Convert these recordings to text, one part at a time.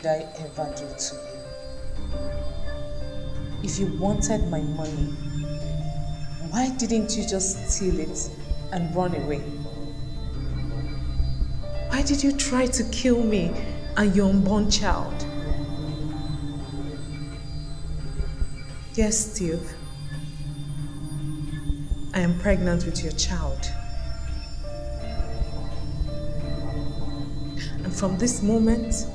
did I ever do to you? If you wanted my money, why didn't you just steal it and run away? Why did you try to kill me and your unborn child? Yes, Steve. I am pregnant with your child. And from this moment,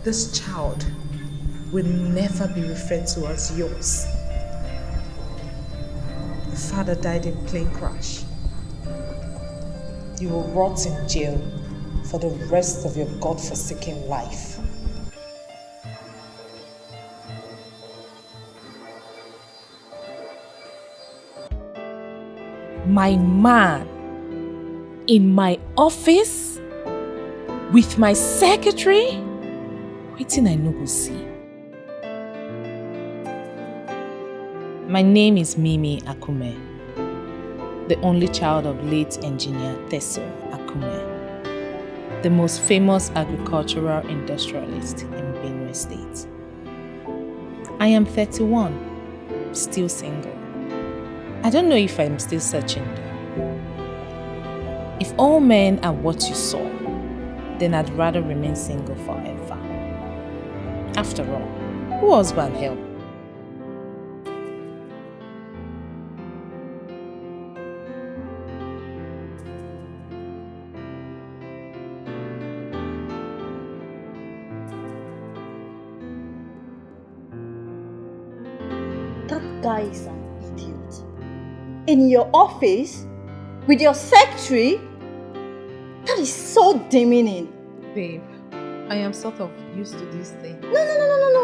this child will never be referred to as yours. The father died in plane crash. You will rot in jail for the rest of your God-forsaken life. My man in my office with my secretary? Waiting, I no go see. My name is Mimi Akume, the only child of late engineer Teso Akume, the most famous agricultural industrialist in Benue State. I am 31, still single. I don't know if I'm still searching though. If all men are what you saw, then I'd rather remain single forever. After all, who husband help? That guy is an idiot. In your office? With your secretary? That is so demeaning. Babe, I am sort of used to these things. No.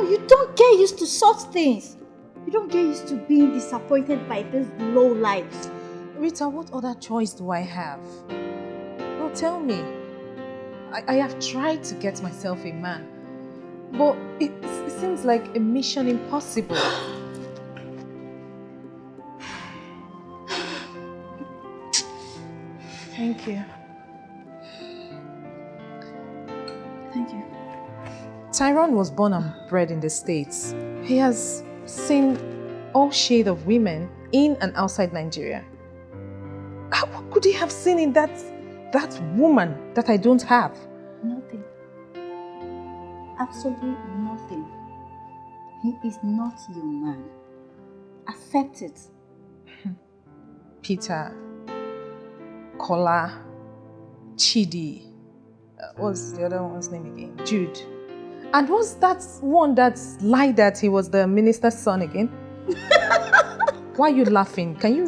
You don't get used to such things. You don't get used to being disappointed by these low lives. Rita, what other choice do I have? No, tell me. I have tried to get myself a man, but it seems like a mission impossible. Thank you. Thank you. Tyrone was born and bred in the States. He has seen all shades of women in and outside Nigeria. What could he have seen in that woman that I don't have? Nothing. Absolutely nothing. He is not your man. Accept it. Peter, Kola, Chidi, what's the other one's name again? Jude. And what's that one that lied that he was the minister's son again? Why are you laughing? Can you...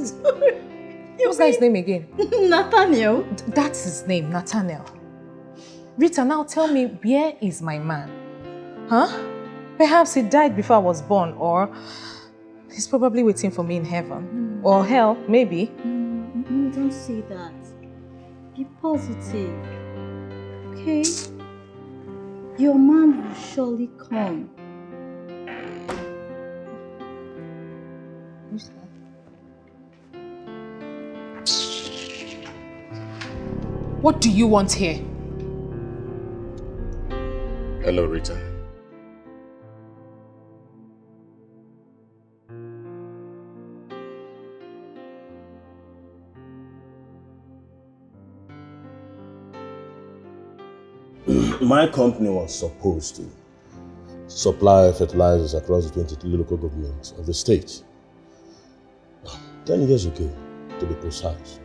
What's that his name again? Nathaniel. That's his name, Nathaniel. Rita, now tell me, where is my man? Huh? Perhaps he died before I was born, or he's probably waiting for me in heaven. Or hell, maybe. Don't say that. Be positive. Okay? Your man will surely come. Who's that? What do you want here? Hello, Rita. My company was supposed to supply fertilizers across the 23 local governments of the state. 10 years ago, to be precise,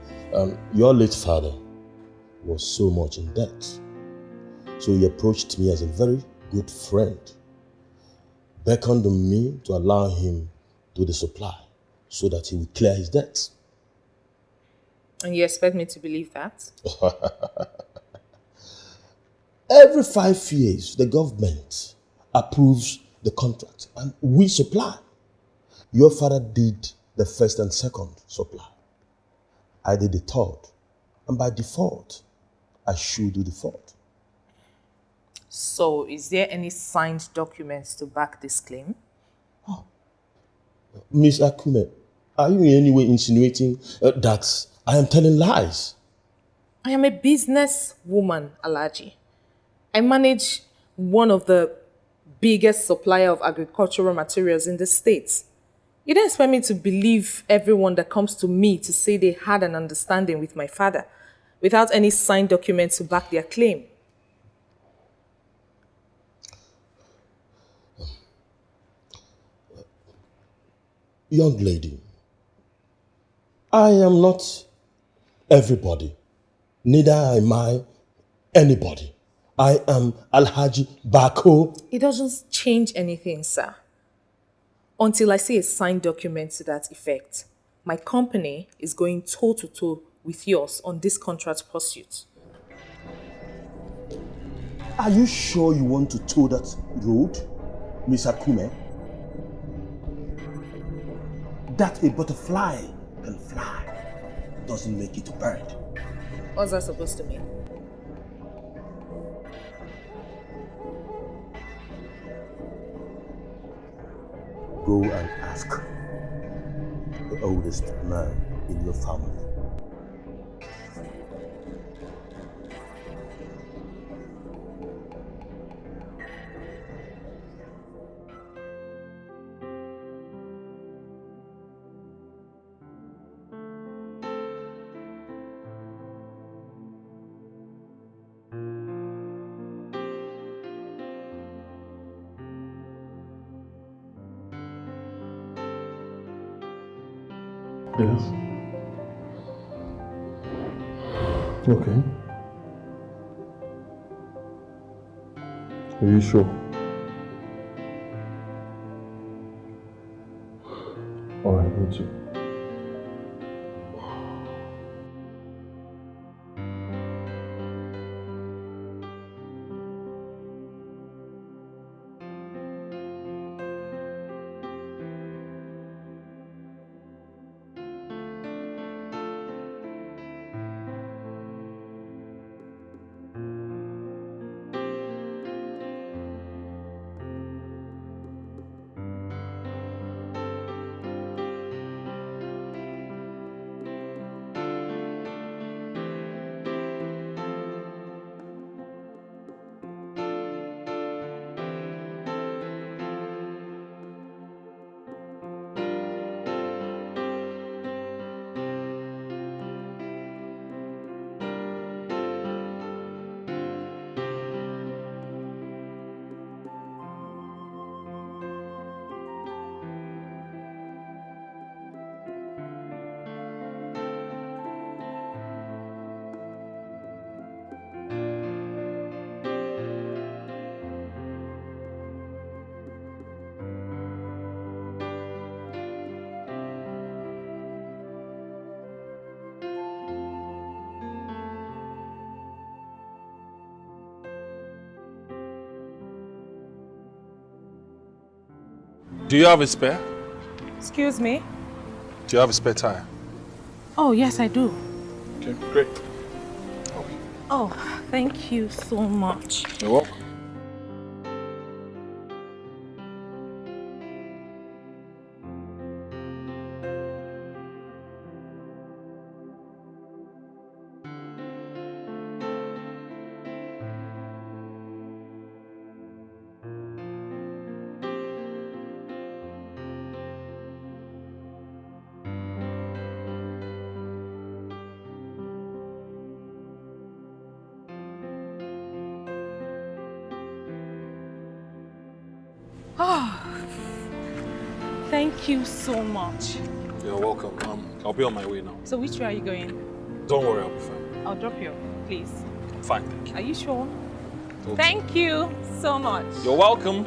your late father was so much in debt. So he approached me as a very good friend, beckoned on me to allow him to do the supply so that he would clear his debts. And you expect me to believe that? Every 5 years, the government approves the contract and we supply. Your father did the first and second supply. I did the third. And by default, I should do the fourth. So, is there any signed documents to back this claim? Miss Akume, are you in any way insinuating that I am telling lies? I am a business woman, Alaji. I manage one of the biggest supplier of agricultural materials in the States. You don't expect me to believe everyone that comes to me to say they had an understanding with my father without any signed documents to back their claim. Young lady, I am not everybody. Neither am I anybody. I am Alhaji Bako. It doesn't change anything, sir. Until I see a signed document to that effect. My company is going toe-to-toe with yours on this contract pursuit. Are you sure you want to tow that road, Miss Akume? That a butterfly can fly doesn't make it a bird. What's that supposed to mean? Go and ask the oldest man in your family. Yes. Okay. Are you sure? Alright, me too. Do you have a spare? Excuse me? Do you have a spare tire? Oh, yes, I do. Okay, great. Oh, thank you so much. You're welcome. Thank you so much. You're welcome. I'll be on my way now. So which way are you going? Don't worry, I'll be fine. I'll drop you, please. I'm fine, thank you. Are you sure? Okay. Thank you so much. You're welcome.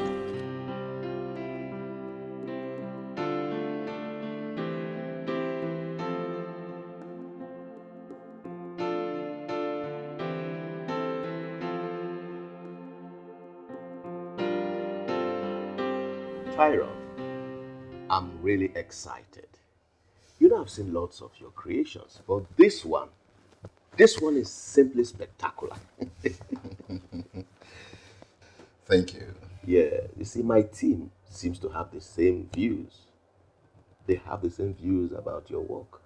Tyron, I'm really excited. You know, I've seen lots of your creations, but this one is simply spectacular. Thank you. Yeah, you see, my team seems to have the same views. They have the same views about your work.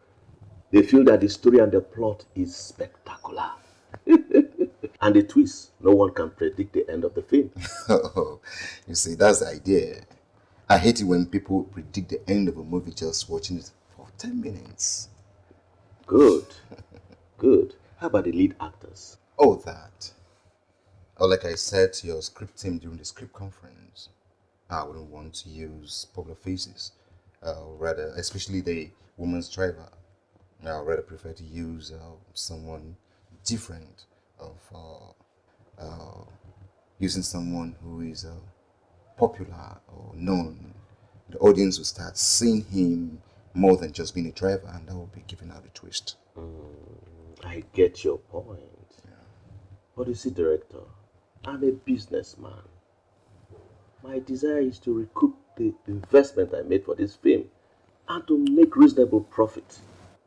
They feel that the story and the plot is spectacular. And the twist, no one can predict the end of the film. Oh, you see, that's the idea. I hate it when people predict the end of a movie just watching it for 10 minutes. Good, good. How about the lead actors? Oh, that. Or like I said to your script team during the script conference, I wouldn't want to use popular faces. Rather, especially the woman's driver. I would rather prefer to use someone different of using someone who is popular or known. The audience will start seeing him more than just being a driver, and that will be giving out a twist. I get your point. But you see, director, I'm a businessman. My desire is to recoup the investment I made for this film and to make reasonable profit.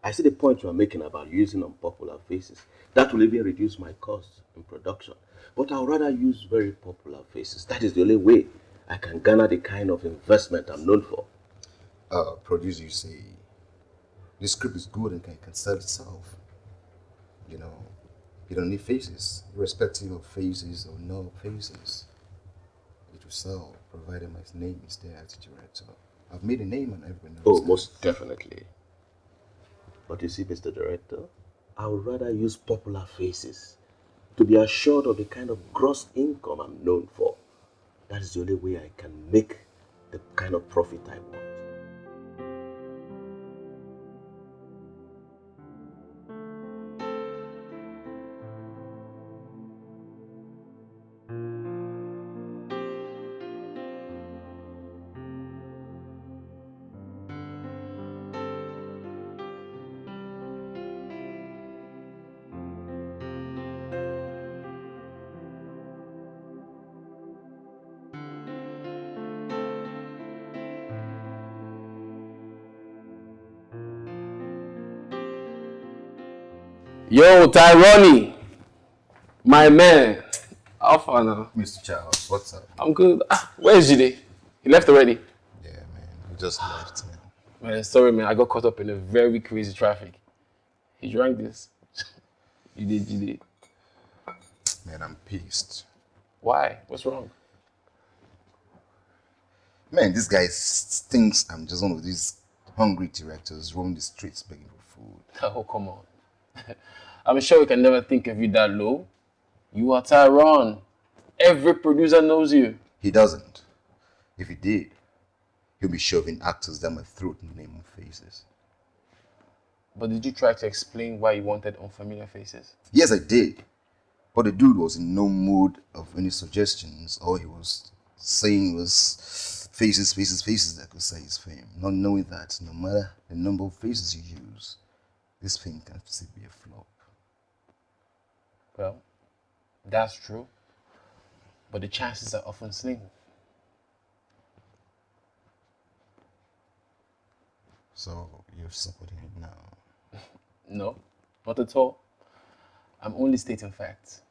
I see the point you are making about using unpopular faces. That will even reduce my costs in production. But I'd rather use very popular faces. That is the only way I can garner the kind of investment I'm known for. Producer, you say, the script is good and can sell itself. You know, you don't need faces, irrespective of faces or no faces. It will sell, provided my name is there as a director. I've made a name and everyone knows. Oh, that. most definitely. But you see, Mr. Director, I would rather use popular faces to be assured of the kind of gross income I'm known for. That is the only way I can make the kind of profit I want. Yo, Tyrone, my man. How far now? Mr. Charles, what's up? I'm good. Where's Jide? He left already? Yeah, man, we just left, man. Man, sorry, man. I got caught up in a very crazy traffic. He drank this. You did, Jide. Man, I'm pissed. Why? What's wrong? Man, this guy thinks I'm just one of these hungry directors roaming the streets begging for food. Oh, come on. I'm sure we can never think of you that low. You are Tyrone. Every producer knows you. He doesn't. If he did, he'll be shoving actors down my throat in the name of faces. But did you try to explain why you wanted unfamiliar faces? Yes, I did. But the dude was in no mood of any suggestions. All he was saying was faces that could say his fame. Not knowing that no matter the number of faces you use, this film can still be a flop. Well, that's true. But the chances are often slim. So you're supporting him now? No, not at all. I'm only stating facts.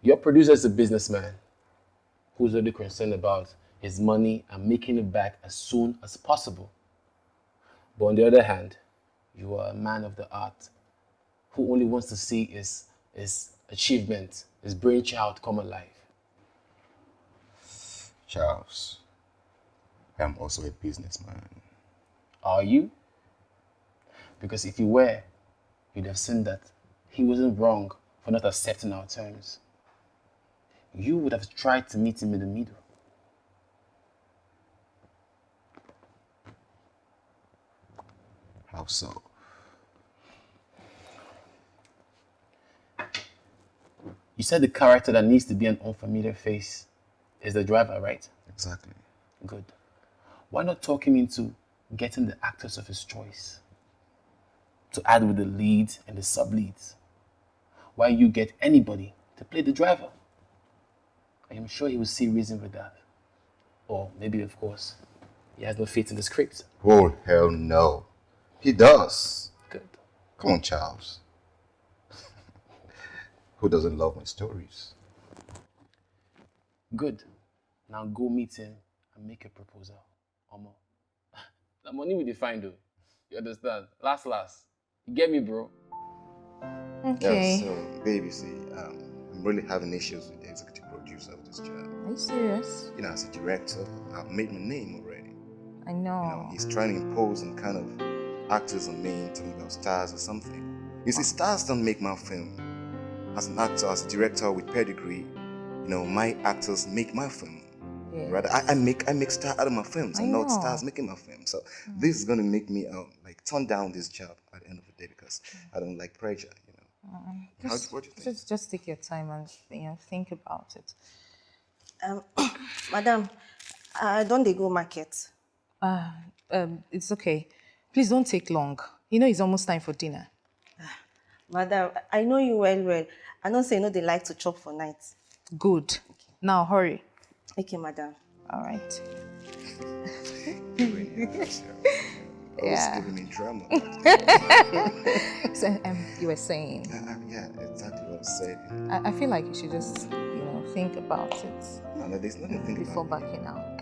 Your producer is a businessman who's only concerned about his money and making it back as soon as possible. But on the other hand, you are a man of the art who only wants to see his achievement, his brainchild come alive. Charles, I'm also a businessman. Are you? Because if you were, you'd have seen that he wasn't wrong for not accepting our terms. You would have tried to meet him in the middle. How so? You said the character that needs to be an unfamiliar face is the driver, right? Exactly. Good. Why not talk him into getting the actors of his choice to add with the leads and the sub-leads? Why you get anybody to play the driver? I am sure he will see reason with that. Or maybe, of course, he has no faith in the script. Oh, hell no. He does. Good. Come on, Charles. Who doesn't love my stories? Good. Now go meet him and make a proposal. Omo. The money will define though. You understand? Last. You get me, bro? Okay. Yeah, so, baby, see, I'm I'm really having issues with the executive producer of this job. Are you serious? You know, as a director, I've made my name already. I know. You know, he's trying to impose some kind of actors on me, talking about stars or something. You see, stars don't make my film. As an actor, as a director with pedigree, you know, my actors make my film. Yes. Rather, I make star out of my films. I'm not know. stars making my film. So this is going to make me like turn down this job at the end of the day because I don't like pressure. You know. What do you think? Just take your time and think about it. Madam, don't they go market? It's okay. Please don't take long. You know it's almost time for dinner. Madam, I know you well. I don't say you know they like to chop for night. Good. Okay. Now hurry. Okay, madam. All right. Always giving me drama. So, you were saying? Yeah, exactly what I was saying. I feel like you should just, think about it. No, there's nothing to think before about. backing out.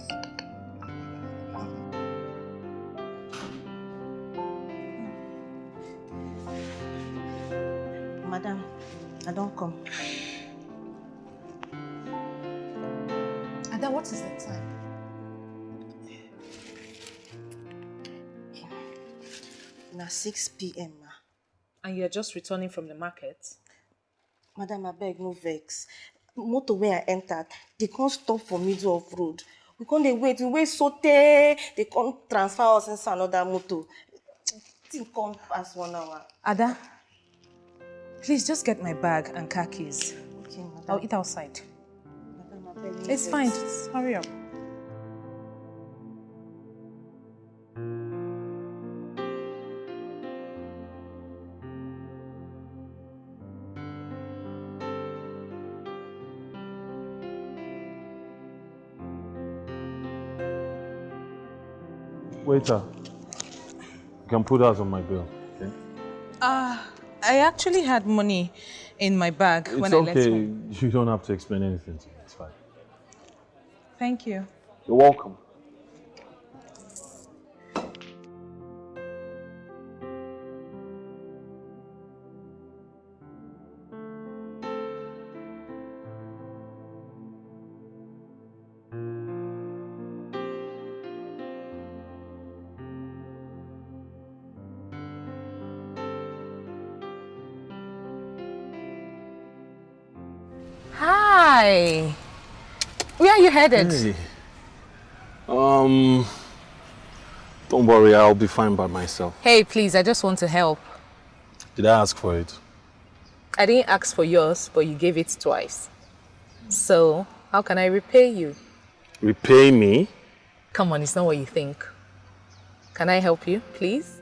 Madam, I don't come. Ada, what is the time? Now 6 p.m. ma. And you're just returning from the market? Madam, I beg no vex. Motor where I entered, they can't stop for middle of road. We can't wait so they can't transfer us into another motor. It can't pass 1 hour. Ada, please just get my bag and car keys. Okay, madam. I'll eat outside. Madam, I beg no It's vex. fine, just hurry up. Waiter, you can put that on my bill, okay? I actually had money in my bag when I left It's okay. home. You don't have to explain anything to me. It's fine. Thank you. You're welcome. Hi. Where are you headed? Hey. Don't worry, I'll be fine by myself. Hey, please, I just want to help. Did I ask for it? I didn't ask for yours, but you gave it twice. So, how can I repay you? Repay me? Come on, it's not what you think. Can I help you, please?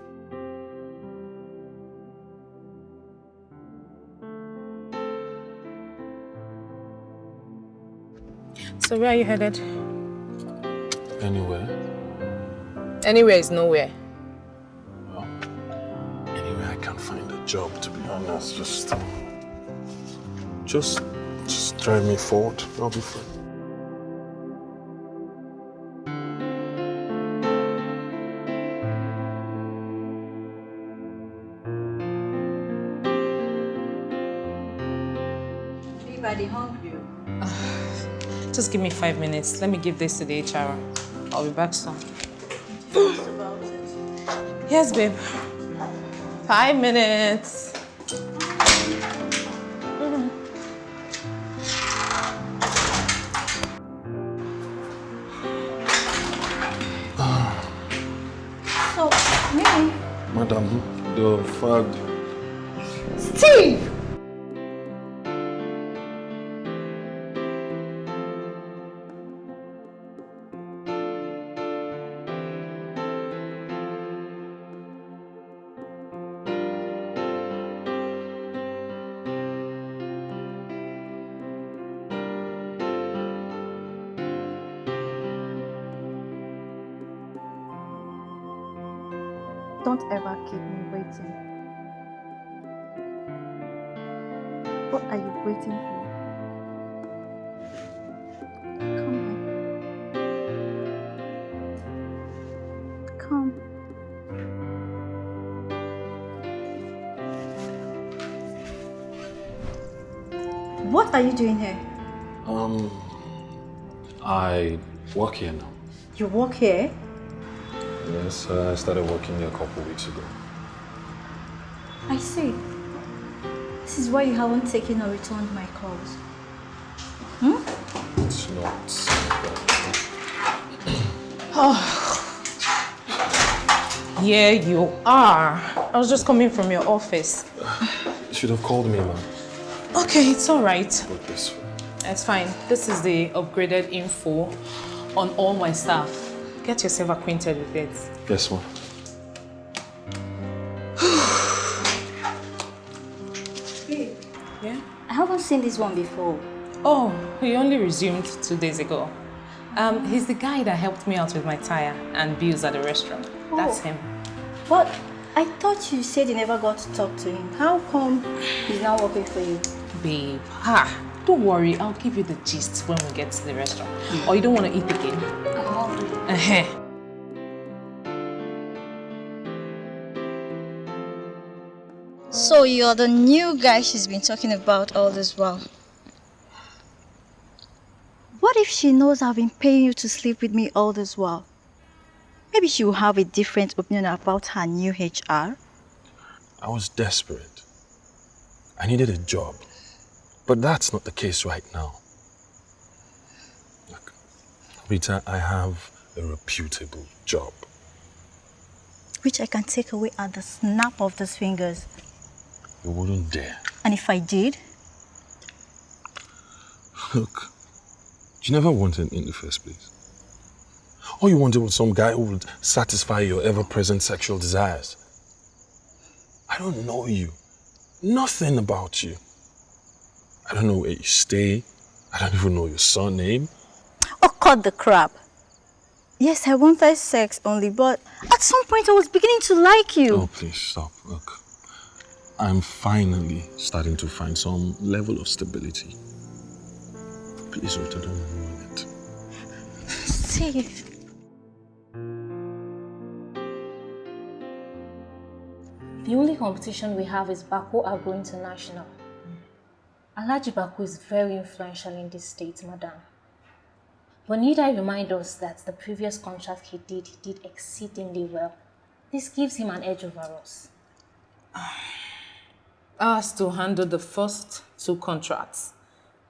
So where are you headed? Anywhere. Anywhere is nowhere. Well, anywhere I can find a job, to be honest. Just drive me forward. I'll be fine. Everybody hungry. Just give me 5 minutes. Let me give this to the HR. I'll be back soon. About it. Yes, babe. 5 minutes. So, me? Madam, the fag. Steve! Don't ever keep me waiting. What are you waiting for? Come back. Come. What are you doing here? I work here now. You work here? Yes, I started working here a couple weeks ago. I see. This is why you haven't taken or returned my calls. It's not. Here you are. I was just coming from your office. You should have called me, man. Okay, it's all right. Look this way. It's fine. This is the upgraded info on all my staff. Get yourself acquainted with it. Guess what? Yeah? I haven't seen this one before. Oh, he only resumed 2 days ago. He's the guy that helped me out with my tire and bills at the restaurant. That's him. But I thought you said you never got to talk to him. How come he's now working for you? Babe, don't worry. I'll give you the gist when we get to the restaurant. Or you don't want to eat again? So you're the new guy she's been talking about all this while. What if she knows I've been paying you to sleep with me all this while? Maybe she will have a different opinion about her new HR. I was desperate. I needed a job. But that's not the case right now. Look, Rita, I have a reputable job. Which I can take away at the snap of these fingers. You wouldn't dare. And if I did? Look, you never wanted me in the first place. All you wanted was some guy who would satisfy your ever-present sexual desires. I don't know you. Nothing about you. I don't know where you stay. I don't even know your surname. Oh, cut the crap. Yes, I wanted sex only, but at some point I was beginning to like you. Oh, please stop. Look, I'm finally starting to find some level of stability. Please, Ruth, don't ruin it. Steve. The only competition we have is Bako Agro International. Alhaji Bako is very influential in this state, madam. But need I remind us that the previous contract he did exceedingly well. This gives him an edge over us. Asked to handle the first 2 contracts.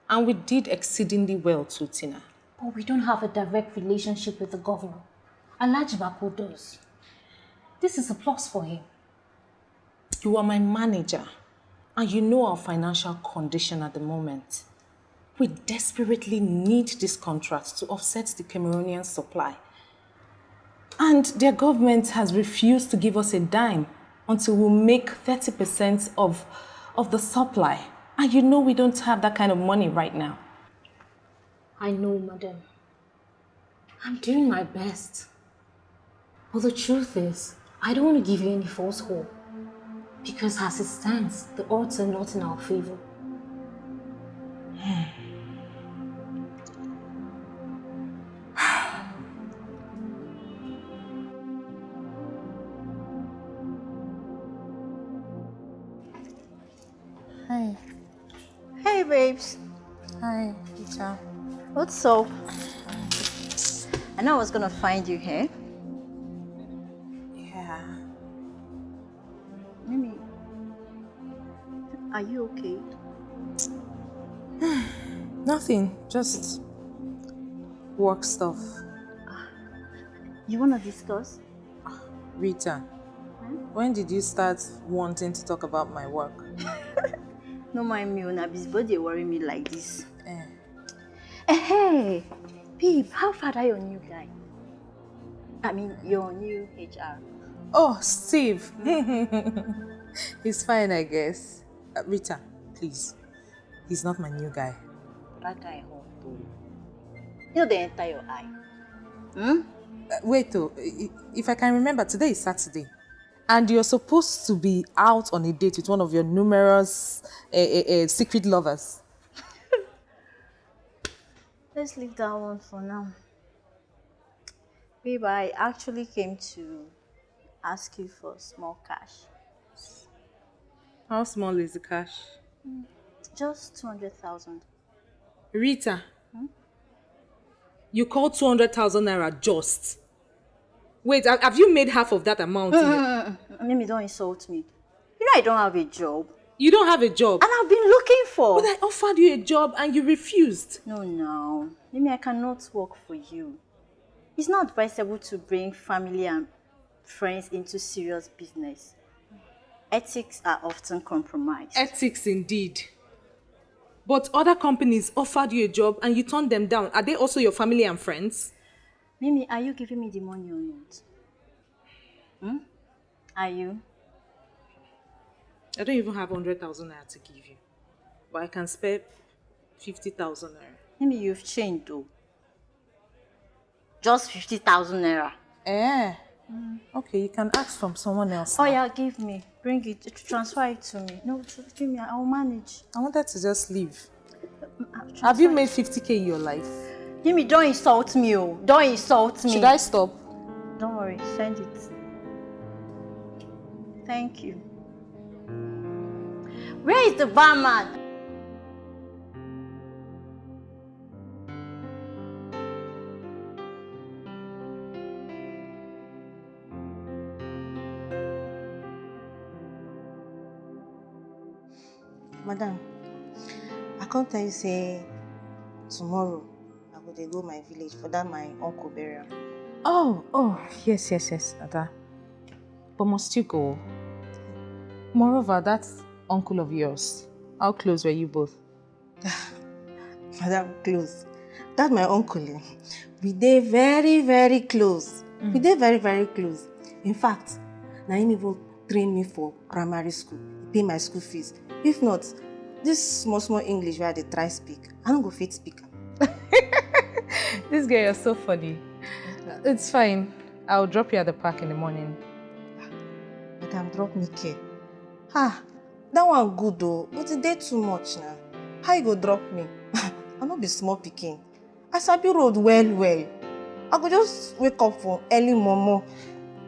And we did exceedingly well too, Tina. But we don't have a direct relationship with the governor. Alhaji Bako does. This is a plus for him. You are my manager, and you know our financial condition at the moment. We desperately need this contract to offset the Cameroonian supply. And their government has refused to give us a dime until we make 30% of the supply. And you know we don't have that kind of money right now. I know, madam. I'm doing my best. But the truth is, I don't want to give you any false hope. Because as it stands, the odds are not in our favor. Hi. Hey, babes. Hi, Rita. What's up? I know I was gonna find you here. Yeah. Mimi, are you okay? Nothing, just work stuff. You wanna discuss? Rita, when did you start wanting to talk about my work? No mind me, Una, busybody worry me like this. Hey, babe, how far are your new guy? I mean, your new HR. Oh, Steve. He's fine, I guess. Rita, please. He's not my new guy. That guy home too. You know they enter your eye. Wait though, if I can remember, today is Saturday. And you're supposed to be out on a date with one of your numerous secret lovers. Let's leave that one for now. Babe, I actually came to ask you for small cash. How small is the cash? Just 200,000. Rita, you call 200,000 naira just? Wait, have you made half of that amount? Mimi, don't insult me. You know I don't have a job. You don't have a job? And I've been looking for. But I offered you a job and you refused. No. Mimi, I cannot work for you. It's not advisable to bring family and friends into serious business. Ethics are often compromised. Ethics indeed. But other companies offered you a job and you turned them down. Are they also your family and friends? Mimi, are you giving me the money or not? Are you? I don't even have 100,000 naira to give you. But I can spare 50,000 naira. Mimi, you've changed though. Just 50,000 naira. Okay, you can ask from someone else. Oh yeah, give me. Bring it. Transfer it to me. No, give me. I'll manage. I wanted to just leave. Have you made 50k in your life? Mimi, don't insult me. Oh. Don't insult me. Should I stop? Don't worry. Send it. Thank you. Where is the barman? Madam, I can't tell you say tomorrow I go dey go my village for that my uncle burial. Oh, yes, Ada. But must you go? Moreover, that uncle of yours, how close were you both? Madam, close. That my uncle, we dey very, very close. We dey very, very close. In fact, na him even train me for primary school. He pay my school fees. If not, this small English where I dey try speak, I don't go fit speak. This girl, you're so funny. It's fine. I'll drop you at the park in the morning. Madam, drop me care. That one good though, but it dey too much now. How you go drop me? I no be small pikin. I sabi road well. I go just wake up for early momo,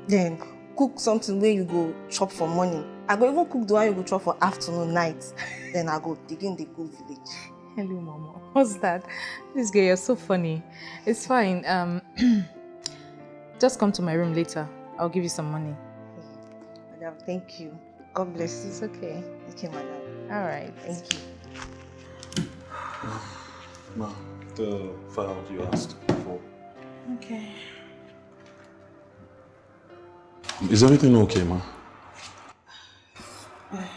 then cook something where you go chop for morning. I go even cook the one you go chop for afternoon, night. Then I go begin the go village. Hello, Mama. What's that? This girl, you're so funny. It's fine. Just come to my room later. I'll give you some money. Madam, thank you. God bless you. It's okay. Thank you, madam. All right. Thank you. Ma, the file you asked for. Okay. Is everything okay, ma?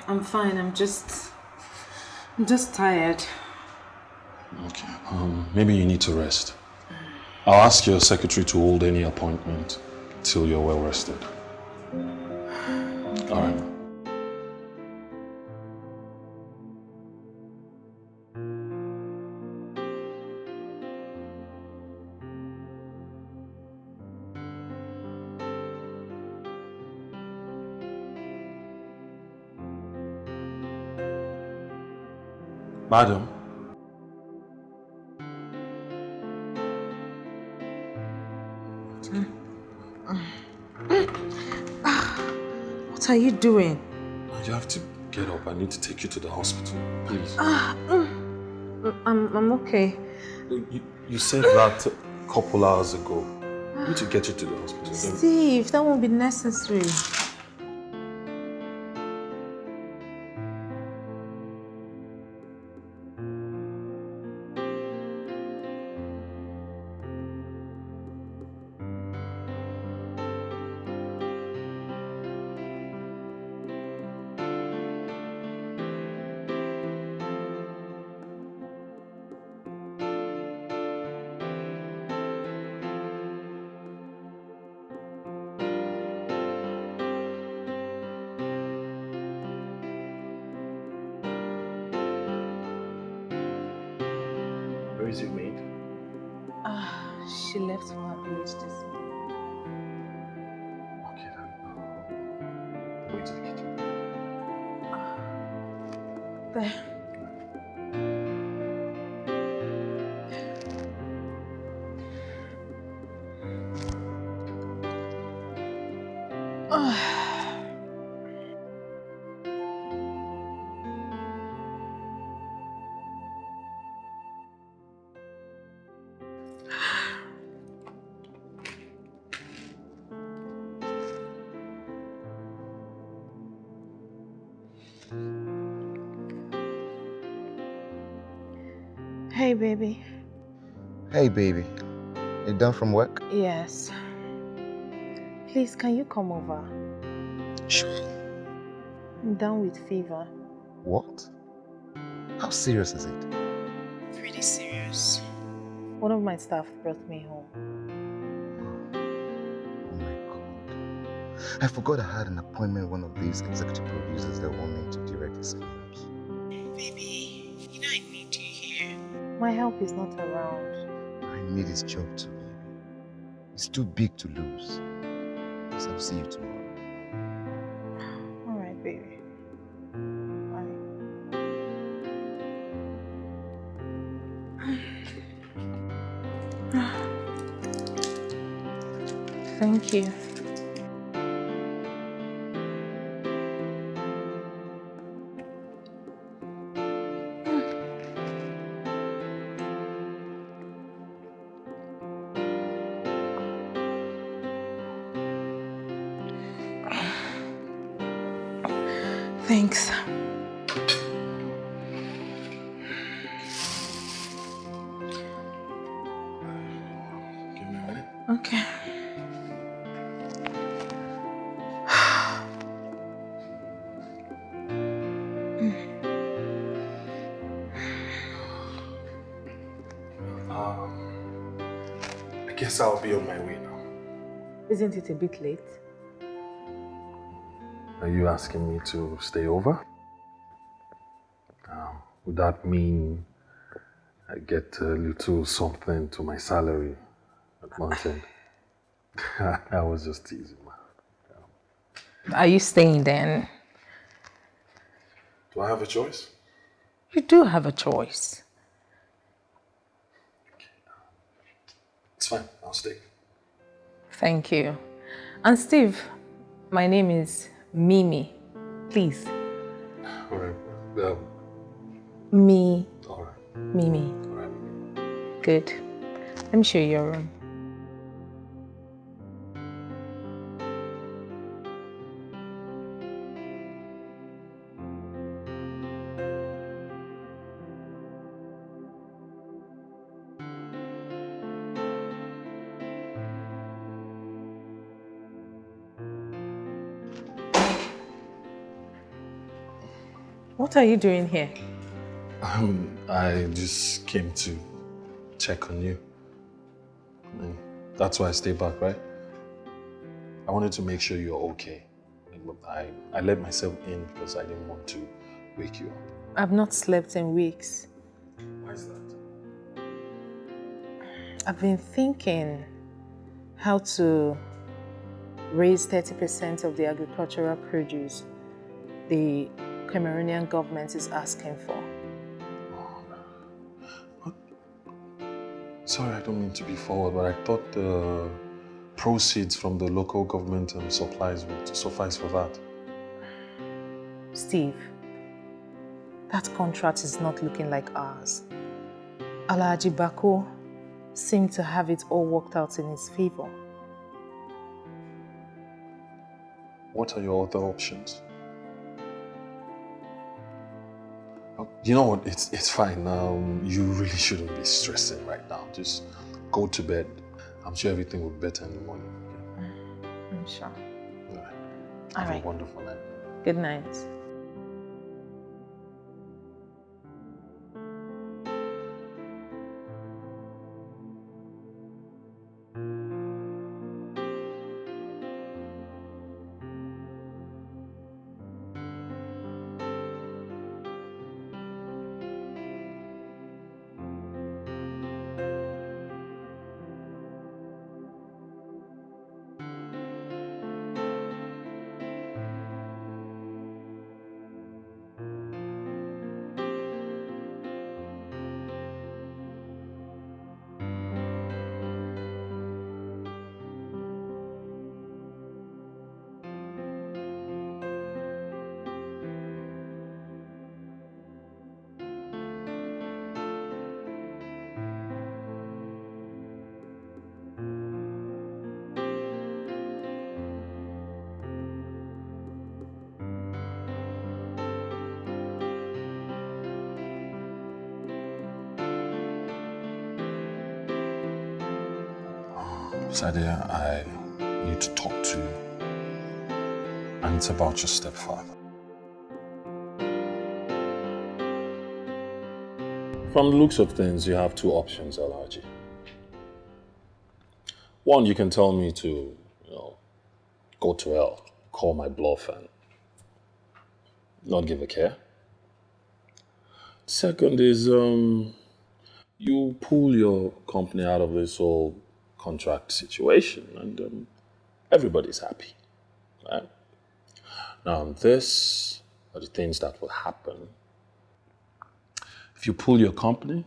I'm fine. I'm just tired. Okay. Maybe you need to rest. I'll ask your secretary to hold any appointment till you're well rested. All right. Madam. What are you doing? You have to get up. I need to take you to the hospital, please. I'm okay. You said that a couple hours ago. I need to get you to the hospital. Steve, that won't be necessary. Where is your maid? She left for her village this morning. Okay then. Go into the kitchen. There. Hey, baby. Hey, baby. You done from work? Yes. Please, can you come over? Sure. I'm down with fever. What? How serious is it? Pretty serious. One of my staff brought me home. Oh my God. I forgot I had an appointment with one of these executive producers that want me to direct his films. Baby, you know I need you here. My help is not around. I need his job too, baby. It's too big to lose. So I'll see you tomorrow. All right, baby. Bye. Thank you. Thanks. Give me a minute. Okay. I guess I'll be on my way now. Isn't it a bit late? Are you asking me to stay over? Would that mean I get a little something to my salary at month end? I was just teasing, man. Are you staying then? Do I have a choice? You do have a choice. It's fine, I'll stay. Thank you. And Steve, my name is Mimi. Please. All right. Me. All right. Mimi. All right. Good. Let me show you your room. What are you doing here? I just came to check on you. And that's why I stayed back, right? I wanted to make sure you're okay. I let myself in because I didn't want to wake you up. I've not slept in weeks. Why is that? I've been thinking how to raise 30% of the agricultural produce the Cameroonian government is asking for. Sorry, I don't mean to be forward, but I thought the proceeds from the local government and supplies would suffice for that. Steve, that contract is not looking like ours. Alhaji Bako seemed to have it all worked out in his favor. What are your other options? You know what? It's fine. You really shouldn't be stressing right now. Just go to bed. I'm sure everything will be better in the morning. Okay? I'm sure. All right. All Have right. a wonderful night. Good night. Sadia, I need to talk to you. And it's about your stepfather. From the looks of things, you have two options, Alhaji. One, you can tell me to, go to hell, call my bluff and not give a care. Second is, you pull your company out of this whole contract situation and everybody's happy, right? Now, this are the things that will happen. If you pull your company,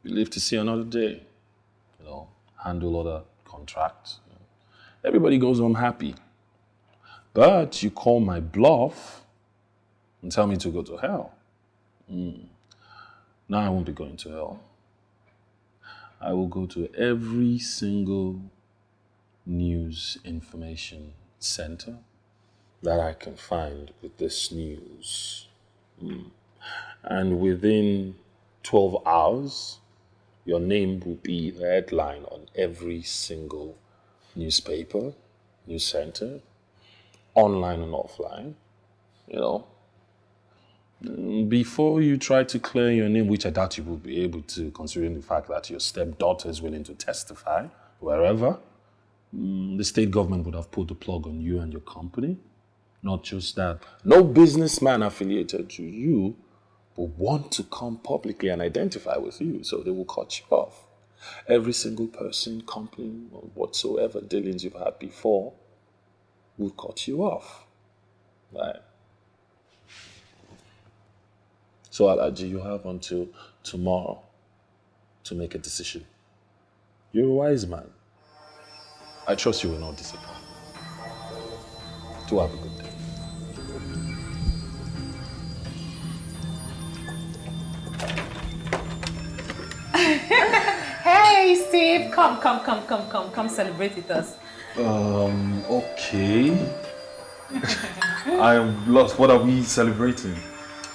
you live to see another day, handle other contracts. Everybody goes home happy. But you call my bluff and tell me to go to hell. Now I won't be going to hell. I will go to every single news information center that I can find with this news. And within 12 hours, your name will be the headline on every single newspaper, news center, online and offline, Before you try to clear your name, which I doubt you will be able to, considering the fact that your stepdaughter is willing to testify wherever, the state government would have pulled the plug on you and your company. Not just that, no businessman affiliated to you will want to come publicly and identify with you, so they will cut you off. Every single person, company, or whatsoever dealings you've had before will cut you off. Right? So, Alhaji, you have until tomorrow to make a decision. You're a wise man. I trust you will not disappoint. Do have a good day. Hey, Steve, come celebrate with us. Okay. I am lost. What are we celebrating?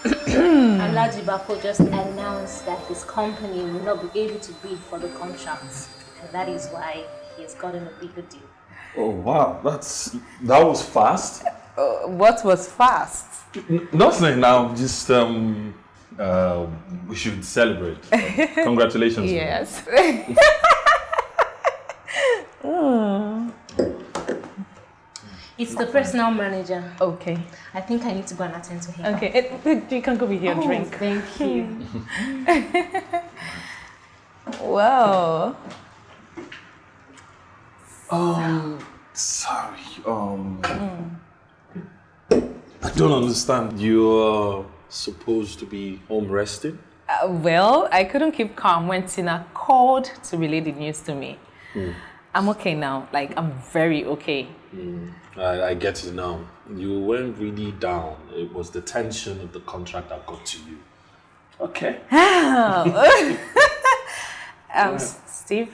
Alhaji Bako just announced that his company will not be able to bid for the contracts, and that is why he has gotten a bigger deal. Oh wow, that was fast. What was fast? Nothing. Now, just we should celebrate. Congratulations. Yes. It's the personal manager. Okay. I think I need to go and attend to him. Okay, you can go with your drink. Thank you. Wow. Sorry. I don't understand. You're supposed to be home resting? Well, I couldn't keep calm when Tina called to relay the news to me. I'm okay now. I'm very okay. I get it now. You went really down. It was the tension of the contract that got to you. Okay. Steve,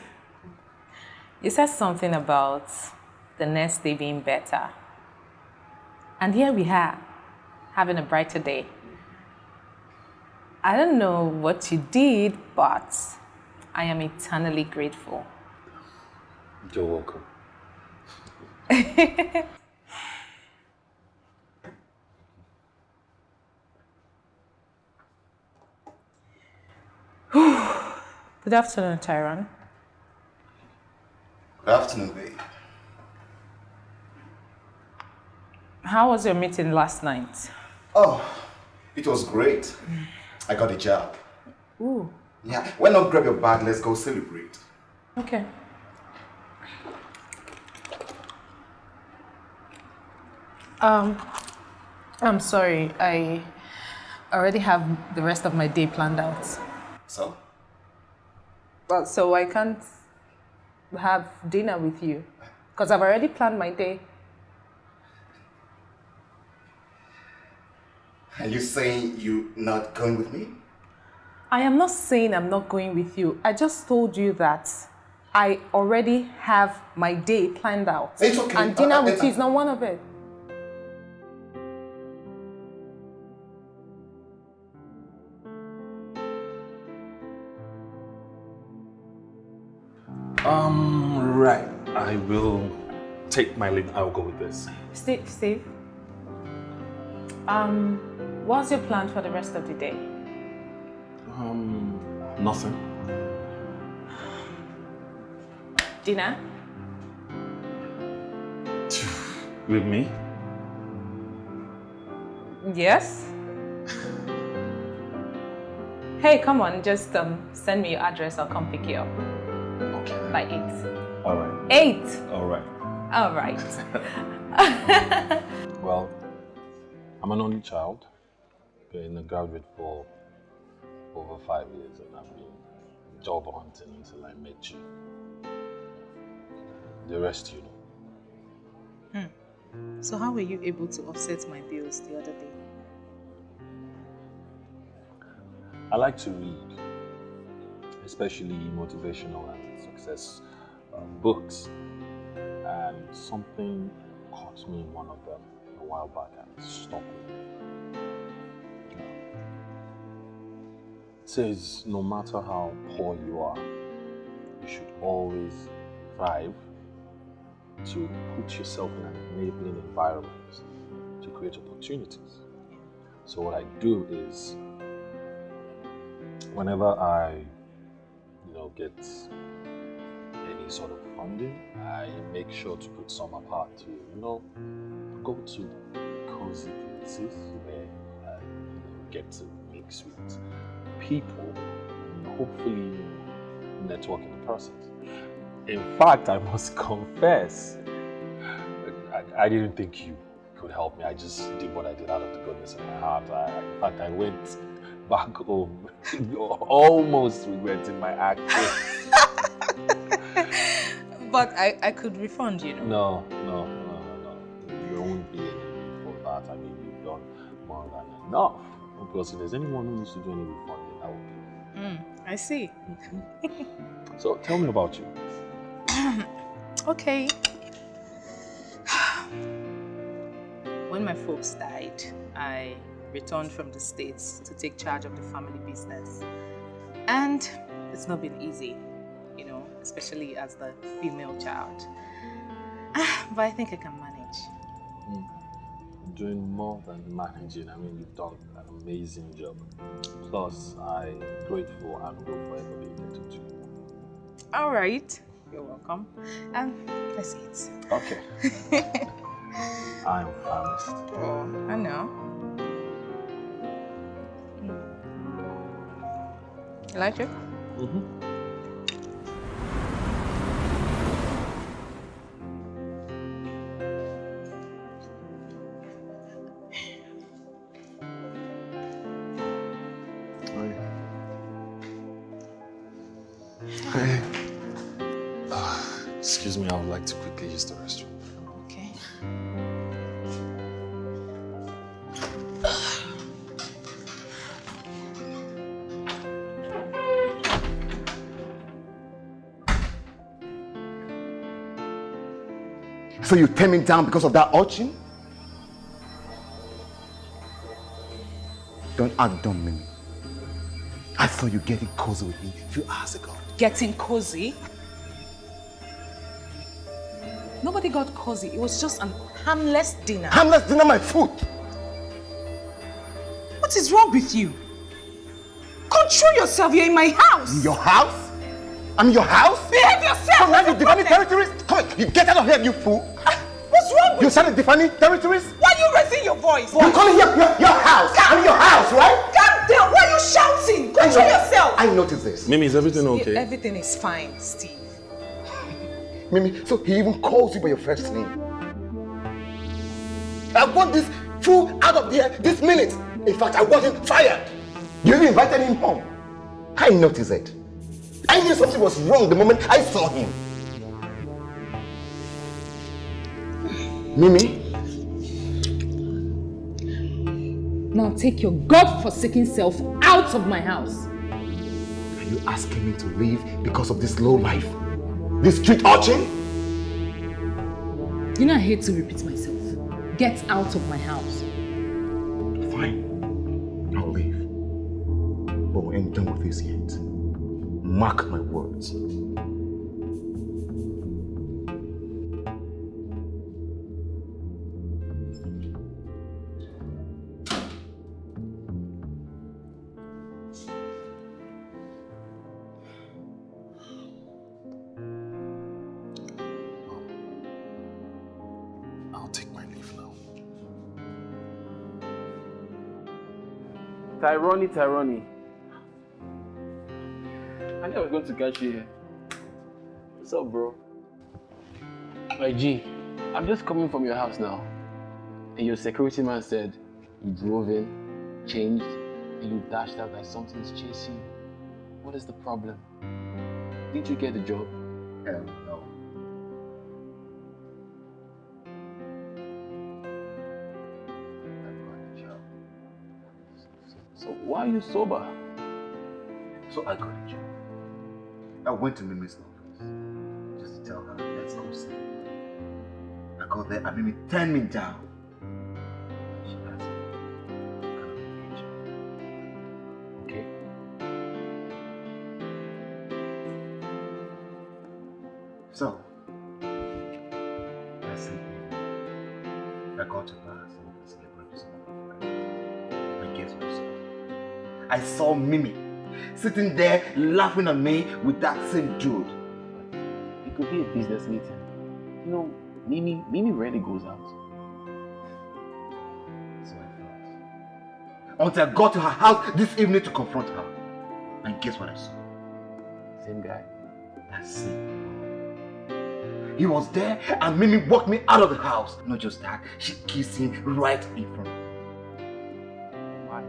you said something about the next day being better. And here we are, having a brighter day. I don't know what you did, but I am eternally grateful. You're welcome. Good afternoon, Tyron. Good afternoon, babe. How was your meeting last night? Oh, it was great. I got a job. Ooh. Yeah, why not grab your bag? Let's go celebrate. Okay. I'm sorry. I already have the rest of my day planned out. So? Well, so I can't have dinner with you because I've already planned my day. Are you saying you're not going with me? I am not saying I'm not going with you. I just told you that I already have my day planned out. It's okay. And dinner with you is not one of it. take my lead. I'll go with this. Steve, what's your plan for the rest of the day? Nothing. Dinner? With me? Yes. Hey, come on, just send me your address. I'll come pick you up. Okay. By 8. All right. 8. All right. All right. Well, I'm an only child. Been a graduate for over 5 years, and I've been job hunting until I met you. The rest, you know. So how were you able to offset my bills the other day? I like to read, especially motivational and success books. And something caught me in one of them a while back and stuck with me. It says, no matter how poor you are, you should always strive to put yourself in an enabling environment to create opportunities. So what I do is, whenever I, get any sort of funding, I make sure to put some apart to, go to cozy places where I get to mix with people and hopefully network in the process. In fact, I must confess, I didn't think you could help me. I just did what I did out of the goodness of my heart. In fact, I went back home almost regretting my actions. But I could refund you, No. There won't be any need for that. I mean, you've done more than enough. Because if there's anyone who needs to do any refunding, that would be you. I see. So tell me about you. Okay. When my folks died, I returned from the States to take charge of the family business. And it's not been easy, especially as the female child. But I think I can manage. You're doing more than managing. I mean, you've done an amazing job. Plus, I'm grateful and will forever be indebted to you. All right. You're welcome. Let's eat. Okay. I'm famished. Oh, I know. You like it? Hey. Excuse me, I would like to quickly use the restroom. Okay. So you turned me down because of that urchin? Don't act dumb, Mimi. I saw you getting cozy with me a few hours ago. Getting cozy? Nobody got cozy. It was just an harmless dinner. Harmless dinner, my food. What is wrong with you? Control yourself. You're in my house. Your house? I'm your house? Behave yourself. So now you're defining territories? Come on, you get out of here, you fool. What's wrong with you? You started defining territories? Why are you raising your voice? You're calling here your house. I'm your house, right? Calm down. Why are you shouting? Control yourself. I noticed this. Mimi, is everything okay? Everything is fine, Steve. Mimi, so he even calls you by your first name. I want this fool out of here this minute. In fact, I want him fired. You even invited him home. I noticed it. I knew something was wrong the moment I saw him. Mimi? Now take your God-forsaken self out of my house. Are you asking me to leave because of this low life? This street urchin? You know I hate to repeat myself. Get out of my house. Fine. I'll leave. But we ain't done with this yet. Mark my words. Tyrone. I knew I was going to catch you here. What's up, bro? My G, I'm just coming from your house now. And your security man said you drove in, changed, and you dashed out like something's chasing you. What is the problem? Didn't you get the job? Hell no. I got the job. So why are you sober? So I got a job. I went to Mimi's office just to tell her, let's go see. I got there and Mimi turned me down. She asked me, can I engage you? Okay. So, that same evening, I got to bar so we could celebrate with some of my friends. And guess what I saw? I saw Mimi sitting there laughing at me with that same dude. It could be a business meeting. You know, Mimi rarely goes out. So I thought. Until I got to her house this evening to confront her. And guess what I saw? Same guy. That same. He was there and Mimi walked me out of the house. Not just that, she kissed him right in front of me. Why?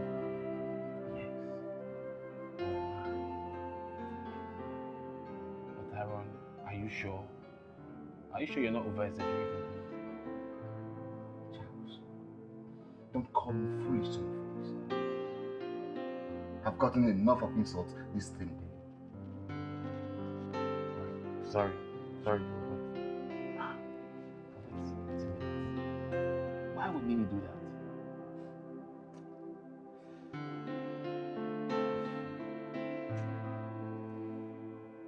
Yes. But Tyrone, are you sure? Are you sure you're not over-exaggerating things? Charles, don't call me foolish to your face. I've gotten enough of insults this same day. Sorry, bro, but why would Mimi do that?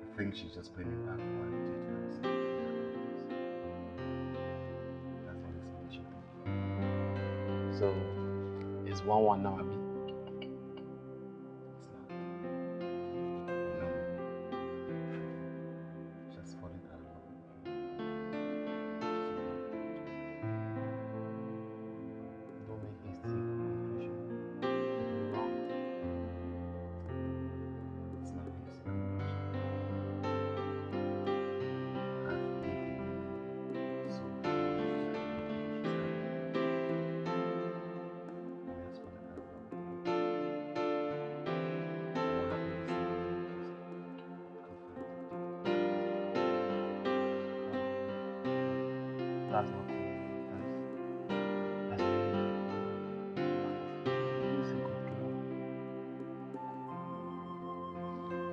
I think she's just playing me back for what I did to her. That's all it's mentioned. So, it's 1-1 now, Abby. It's not. No. Just falling out of love with me. Don't make hasty conclusion. You're wrong. It's not easy. I've lived in it so much. That's what I love. What happened this evening That's not cool. That's really not cool. She's a good girl.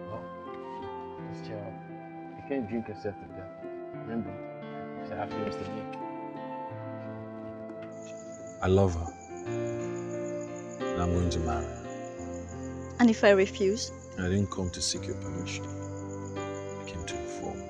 Well, just cheer up. You can't drink yourself to death. Remember, you have feelings to make. I love her. And I'm going to marry her. And if I refuse? I didn't come to seek your permission. I came to inform.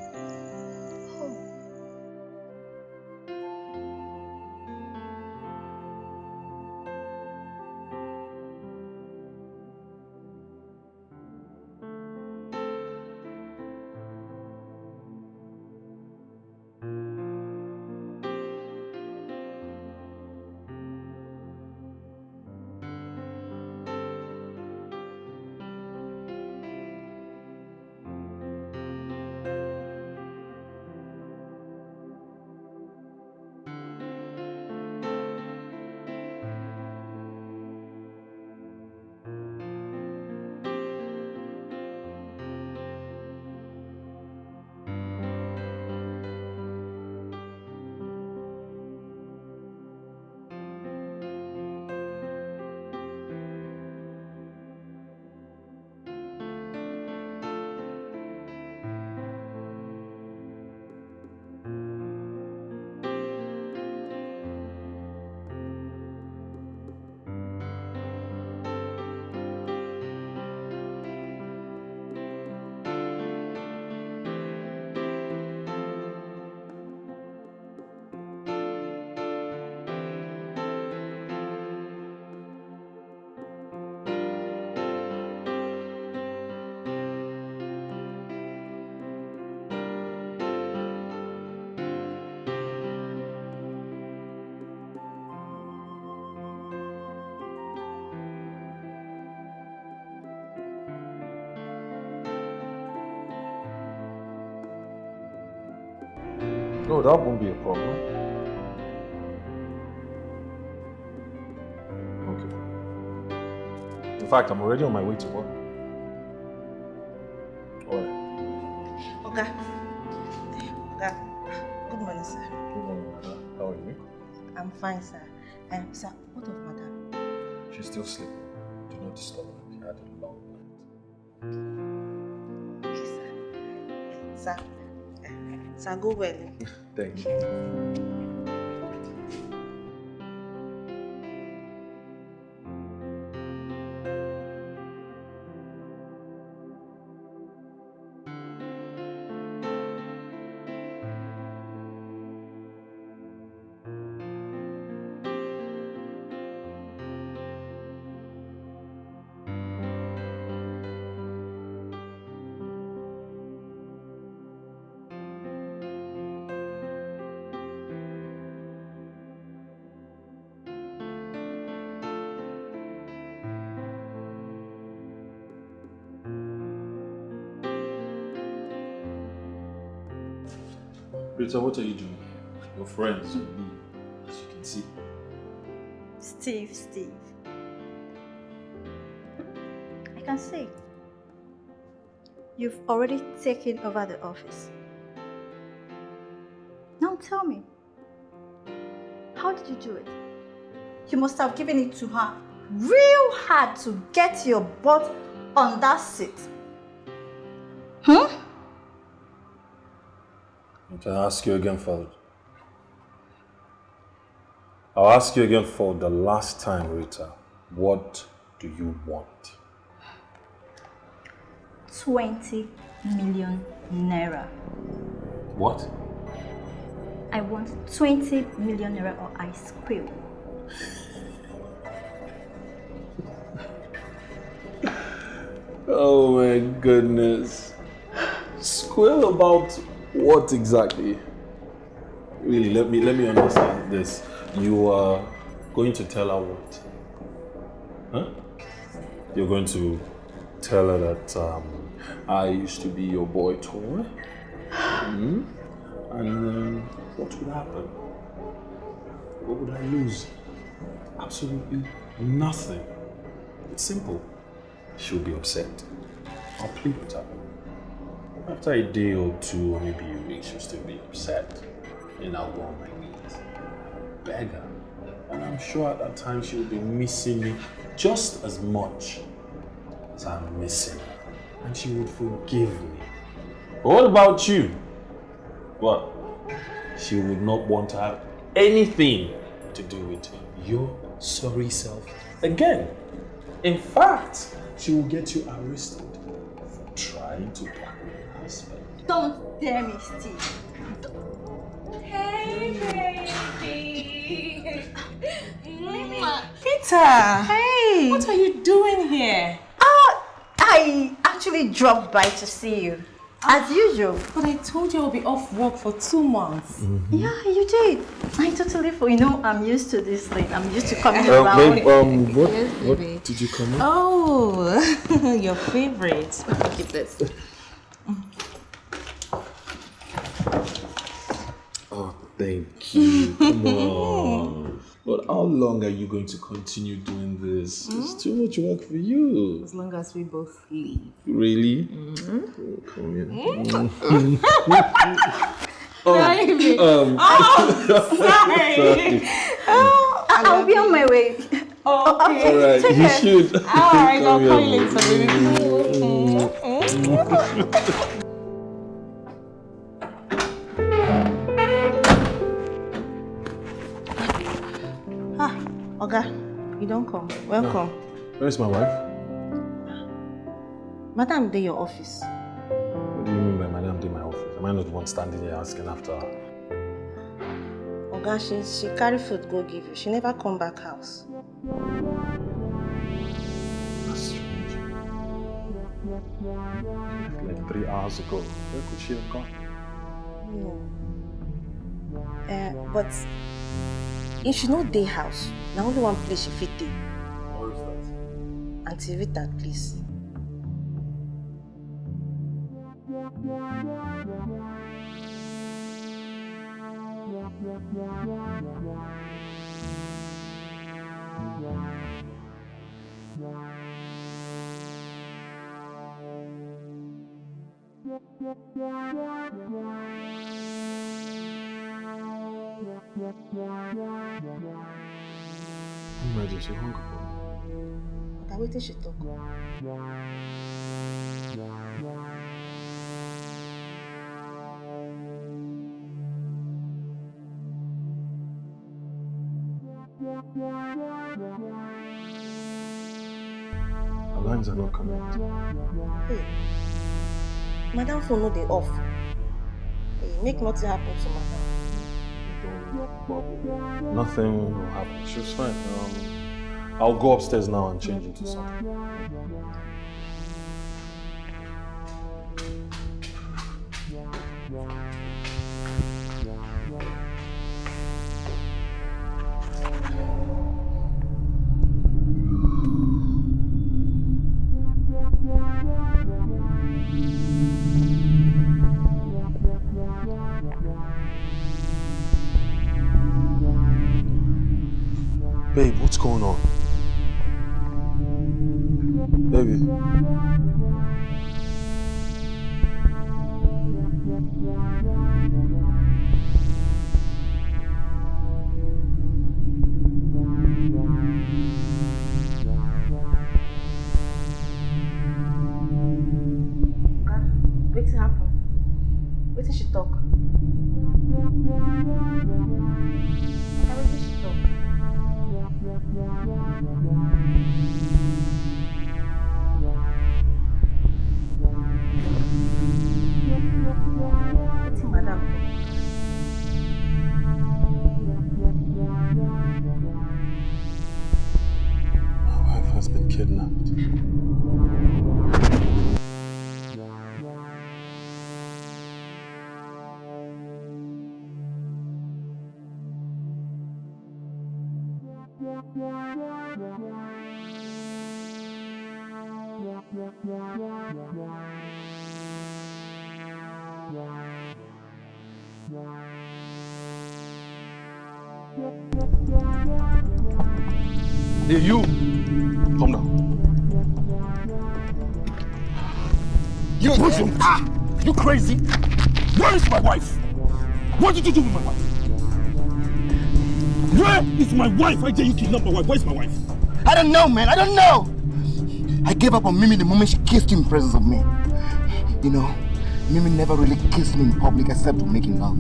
No, that won't be a problem. Okay. In fact, I'm already on my way to work. Alright. Okay. Good morning, sir. Good morning, madam. How are you? I'm fine, sir. Sir, what of madam? She's still sleeping. Do not disturb her. She had a long night. Okay, sir. Sir, go well. Thank you. Rita, what are you doing? Your friends will leave, as you can see. Steve. I can see. You've already taken over the office. Now tell me, how did you do it? You must have given it to her real hard to get your butt on that seat. I'll ask you again for I'll ask you again for the last time, Rita. What do you want? 20 million naira. What? I want 20 million naira or I squeal. Oh my goodness. Squeal about what exactly? Really, let me understand this. You are going to tell her what? Huh? You're going to tell her that I used to be your boy toy? And then what would happen? What would I lose? Absolutely nothing. It's simple. She'll be upset. I'll plead with her. After a day or two, or maybe a week, she'll still be upset. And I'll go on my knees. Beg her. And I'm sure at that time she'll be missing me just as much as I'm missing her. And she would forgive me. But what about you? What? She would not want to have anything to do with your sorry self again. In fact, she will get you arrested for trying to blackmail her husband. Don't dare me, Steve. Hey, baby. Peter. Hey. What are you doing here? I actually dropped by to see you. As usual. But I told you I'll be off work for 2 months. Yeah, you did. I totally forgot. You know, I'm used to this thing. I'm used to coming around. Babe, what did you come in? Oh, your favorite. Keep this. Oh, thank you. Come on. But how long are you going to continue doing this? It's too much work for you. As long as we both leave. Really? Oh, come here. Sorry. I'll be on my way. Oh, okay. All right, Take you care. should. All right, I'll Come call here, you later, baby. Oga, you don't come. Welcome. Where's my wife? Madam, dey your office. What do you mean by madam in my office? Am I not the one standing here asking after her? Oga, she carry food go give you. She never come back house. That's strange. Like 3 hours ago. Where could she have gone? But if she no dey house, na only one place she fit dey. Where is that? Auntie Rita, please. Imagine she hung up. But wetin she talk? Her lines are not connected. Hey, madam phone no dey off. Hey, make nothing happen to madam. Nothing will happen. She's fine. I'll go upstairs now and change into something. Babe, what's going on? Baby. Wetin happen? Wetin she talk? Wetin she talk? Wetin madam talk? My wife has been kidnapped. Hey, you! Come down. You you crazy? Where is my wife? What did you do with my wife? Where is my wife? I dare you kidnap my wife. Where's my wife? I don't know, man. I don't know. I gave up on Mimi the moment she kissed you in presence of me. You know, Mimi never really kissed me in public except to making love.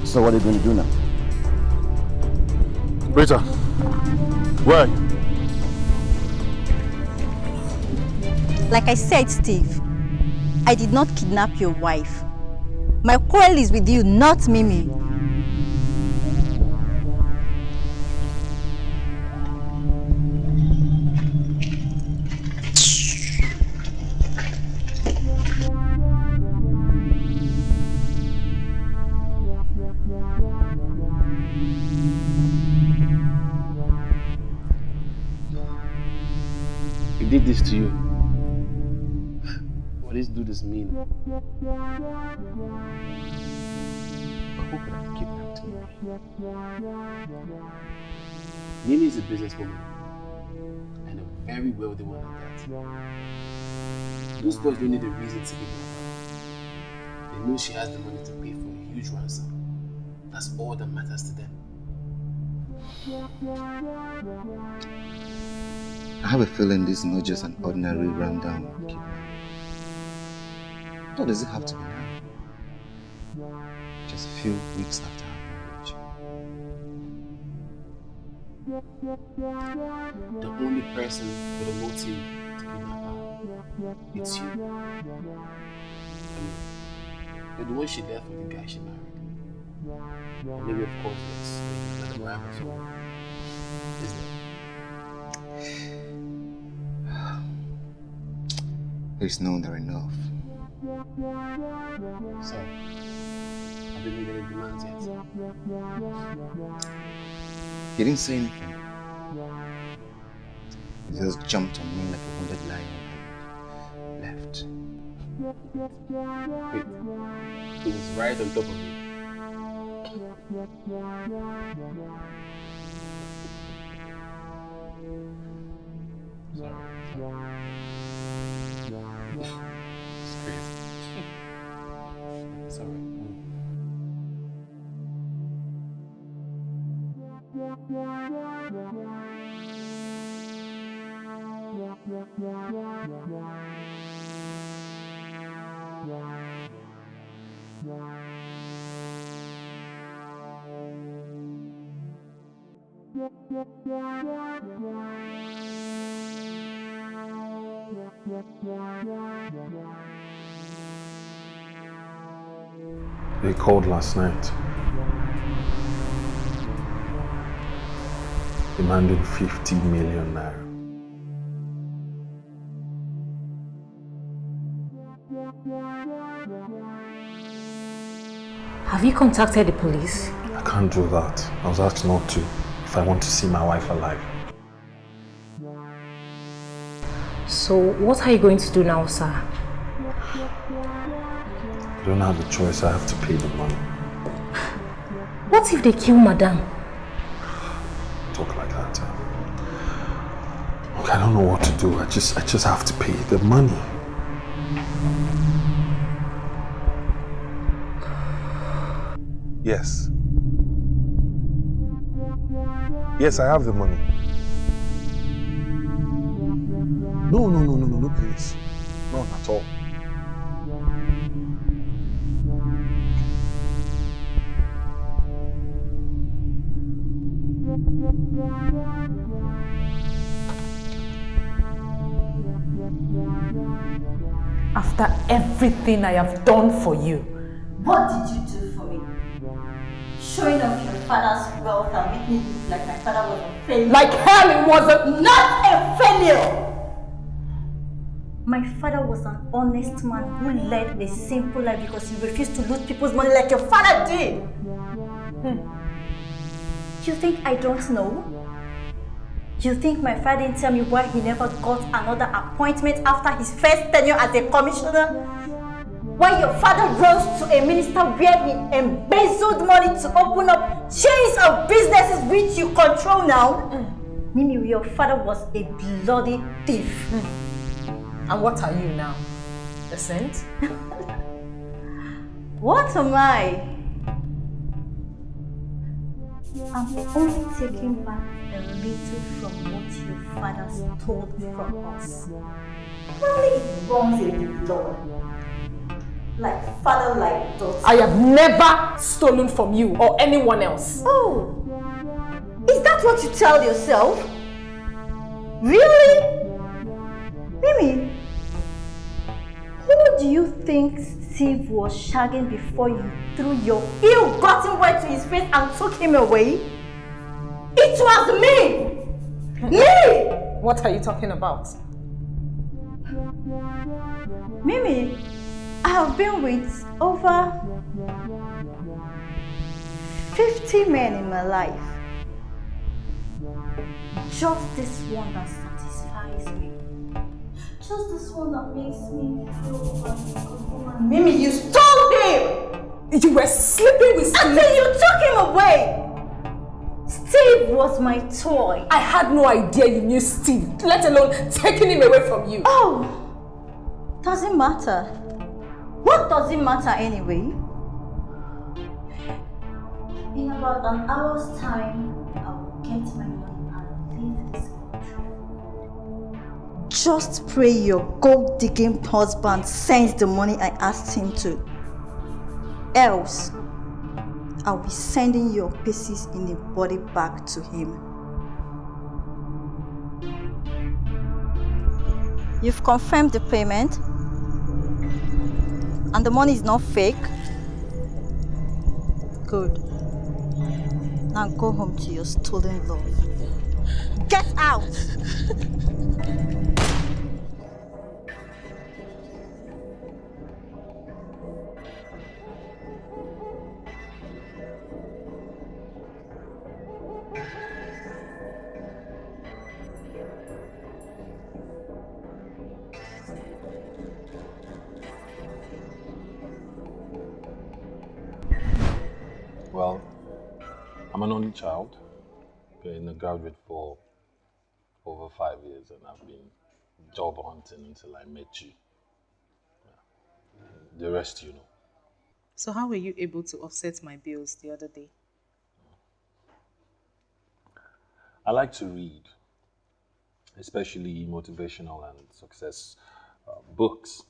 So what are you going to do now? Rita, where? Like I said, Steve, I did not kidnap your wife. My quarrel is with you, not Mimi. He did this to you. What does do this mean? Who could have kidnapped me? Nini is a businesswoman. And a very wealthy one at that. Those boys don't need a reason to kidnap her. They know she has the money to pay for a huge ransom. That's all that matters to them. I have a feeling this is not just an ordinary rundown kidnap. What does it have to be now? Just a few weeks after our marriage. The only person with a motive to kidnap her, it's you. You're the one she left with the guy she married. And maybe of course it's not a rival, so is there? There's no there enough. So, have they made any demands yet? He didn't say anything. He just jumped on me like a wounded lion and left. Wait, it was right on top of you. It's crazy. Sorry. They called last night, demanding 50 million naira. Have you contacted the police? I can't do that. I was asked not to if I want to see my wife alive. So what are you going to do now, sir? I don't have a choice. I have to pay the money. What if they kill Madame? Talk like that. Look, I don't know what to do. I just have to pay the money. Yes. Yes, I have the money. No, please. Not at all. After everything I have done for you. What did you do for me? Showing off your father's wealth and making it look like my father was a failure. Like hell it wasn't. Not a failure! My father was an honest man who led a simple life because he refused to lose people's money like your father did. You think I don't know? You think my father didn't tell me why he never got another appointment after his first tenure as a commissioner? Why your father rose to a minister where he embezzled money to open up chains of businesses which you control now? Mimi, your father was a bloody thief. And what are you now? A saint? What am I? I'm only taking back a little from what your father stole from us. Probably it runs in the blood. Like father, like daughter. I have never stolen from you or anyone else. Oh, is that what you tell yourself? Really? Mimi, who do you think Steve was shagging before you threw your ill-gotten word to his face and took him away? It was me! Me! What are you talking about? Mimi, I have been with over 50 men in my life. Just this one that satisfies me. Just this one that makes me feel Mimi, you stole him! You were sleeping with Steve. Until you took him away! Steve was my toy. I had no idea you knew Steve, let alone taking him away from you. Oh, doesn't matter. What does it matter anyway? In about an hour's time, I will get my money and leave this country. Just pray your gold-digging husband sends the money I asked him to. Else, I'll be sending your pieces in a body bag to him. You've confirmed the payment? And the money is not fake? Good. Now go home to your stolen love. Get out! Well, I'm an only child. Been a graduate for over 5 years, and I've been job hunting until I met you. The rest you know. So how were you able to offset my bills the other day? I like to read, especially motivational and success books.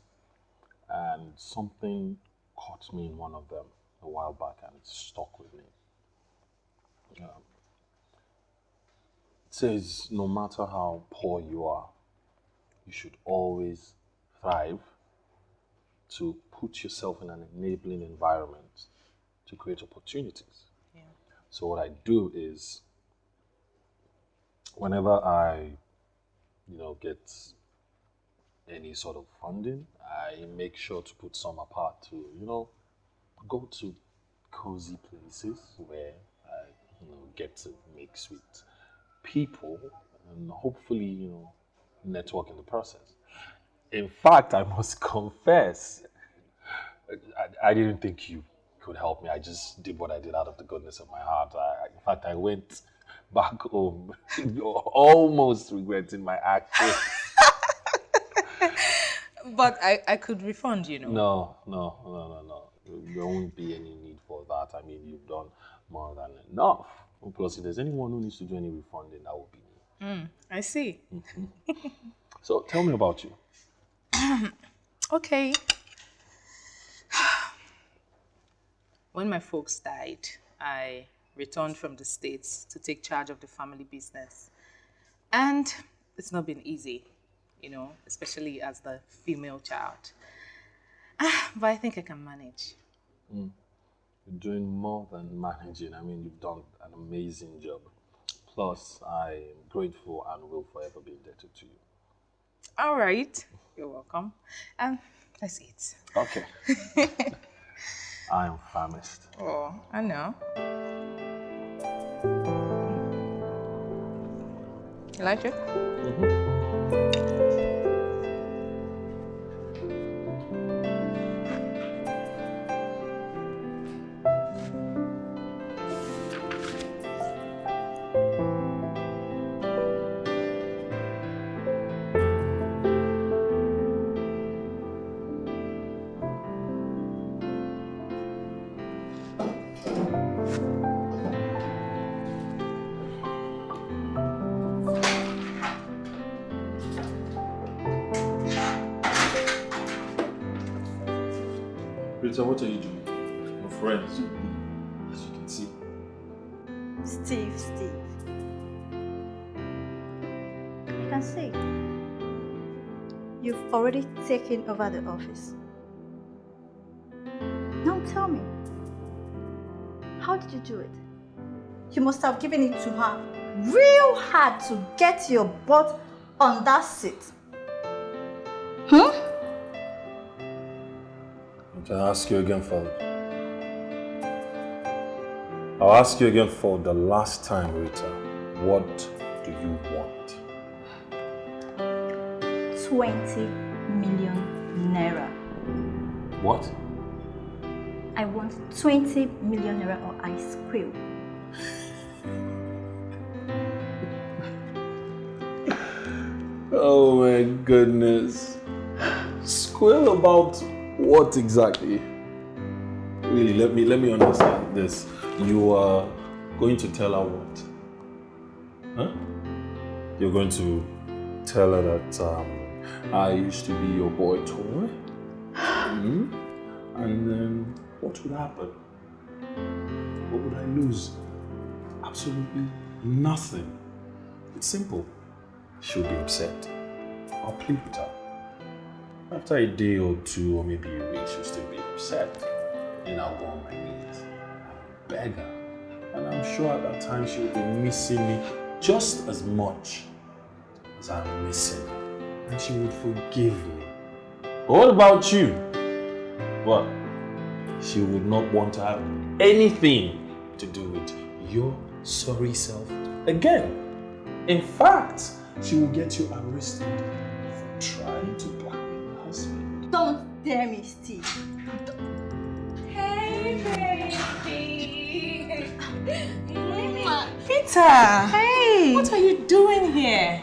And something caught me in one of them a while back, and it stuck with me. It says, no matter how poor you are, you should always thrive to put yourself in an enabling environment to create opportunities. Yeah. So what I do is, whenever I, get any sort of funding, I make sure to put some apart to, go to cozy places where I, get to mix with people and hopefully, network in the process. In fact, I must confess, I didn't think you could help me. I just did what I did out of the goodness of my heart. In fact, I went back home almost regretting my actions. But I could refund, No. There won't be any need for that. I mean, you've done more than enough. Plus, if there's anyone who needs to do any refunding, that would be me. I see. So, tell me about you. Okay. When my folks died, I returned from the States to take charge of the family business. And it's not been easy, especially as the female child. But I think I can manage. You're doing more than managing. I mean, you've done an amazing job. Plus, I am grateful and will forever be indebted to you. All right. You're welcome. Let's eat. Okay. I am famished. Oh, I know. You like it? Rita, what are you doing? Your friends, as you can see. Steve. You can see. You've already taken over the office. Now tell me, how did you do it? You must have given it to her real hard to get your butt on that seat. I'll ask you again I'll ask you again for the last time, Rita. What do you want? 20 million naira. What? I want 20 million naira or I squeal. Oh my goodness. Squeal about what exactly? Really, let me understand this. You are going to tell her what? Huh? You're going to tell her that I used to be your boy toy? And then what would happen? What would I lose? Absolutely nothing. It's simple. She'll be upset. I'll plead with her. After a day or two, or maybe a week, she'll still be upset. Then I'll go on my knees and beg her. And I'm sure at that time she'll be missing me just as much as I'm missing her. And she would forgive me. But what about you? What? She would not want to have anything to do with your sorry self again. In fact, she will get you arrested for trying to blackmail her husband. Don't dare me, Steve. Hey, baby. Peter! Hey! What are you doing here?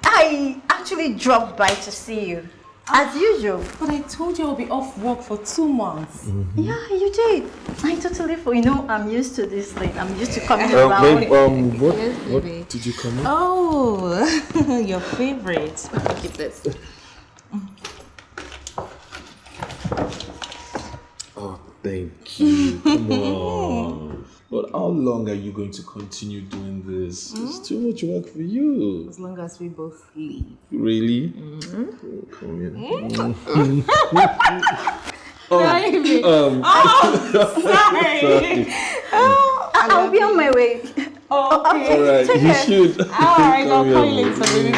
I actually dropped by to see you. As usual. But I told you I'll be off work for 2 months. Yeah, you did. I totally thought, I'm used to this thing. I'm used to coming around. Babe, what baby. did you come in? Oh, your favorite. Keep this. Oh, thank you. Come on. But how long are you going to continue doing this? It's too much work for you. As long as we both leave. Really? Oh, come here. Sorry. I'll be on my way. Okay. All right, Take you care. should. All right, I'll call you Come later, baby.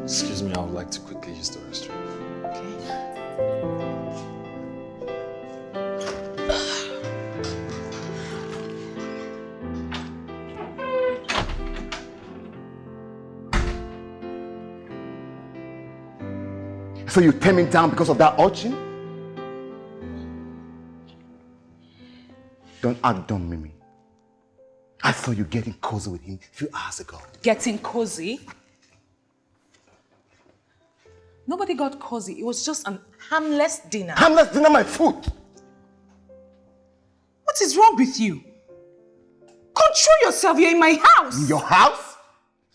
Excuse me, I would like to quickly use the restroom. So you turned me down because of that urchin? Don't act dumb, Mimi. I saw you getting cozy with him a few hours ago. Getting cozy? Nobody got cozy. It was just an harmless dinner. Harmless dinner, my food. What is wrong with you? Control yourself. You're in my house. In your house?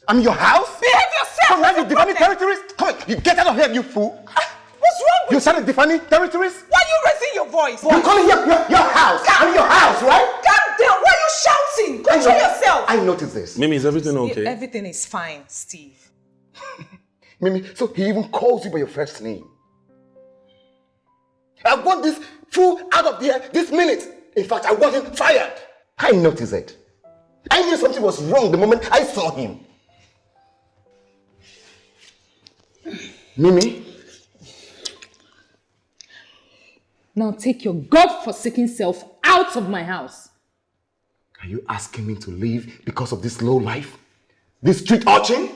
I'm in your house? Behave yourself. Come on, you defining territories? Come on, you get out of here, you fool. What's wrong with you? started defining territories? Why are you raising your voice? You're calling here your house. I'm in your house, right? Calm down. Why are you shouting? Control yourself. I noticed this. Mimi, is everything okay? Everything is fine, Steve. Mimi, so he even calls you by your first name. I want this fool out of here this minute. In fact, I want him fired. I noticed it. I knew something was wrong the moment I saw him. Mimi? Now take your God-forsaken self out of my house. Are you asking me to leave because of this low life? This street urchin?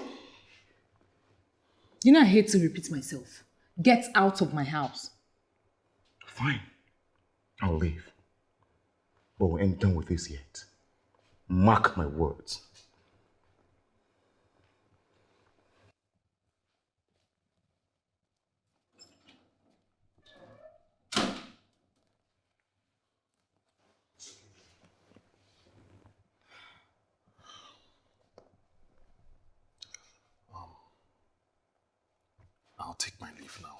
You know I hate to repeat myself. Get out of my house. Fine. I'll leave. But we ain't done with this yet. Mark my words. I'll take my leave now.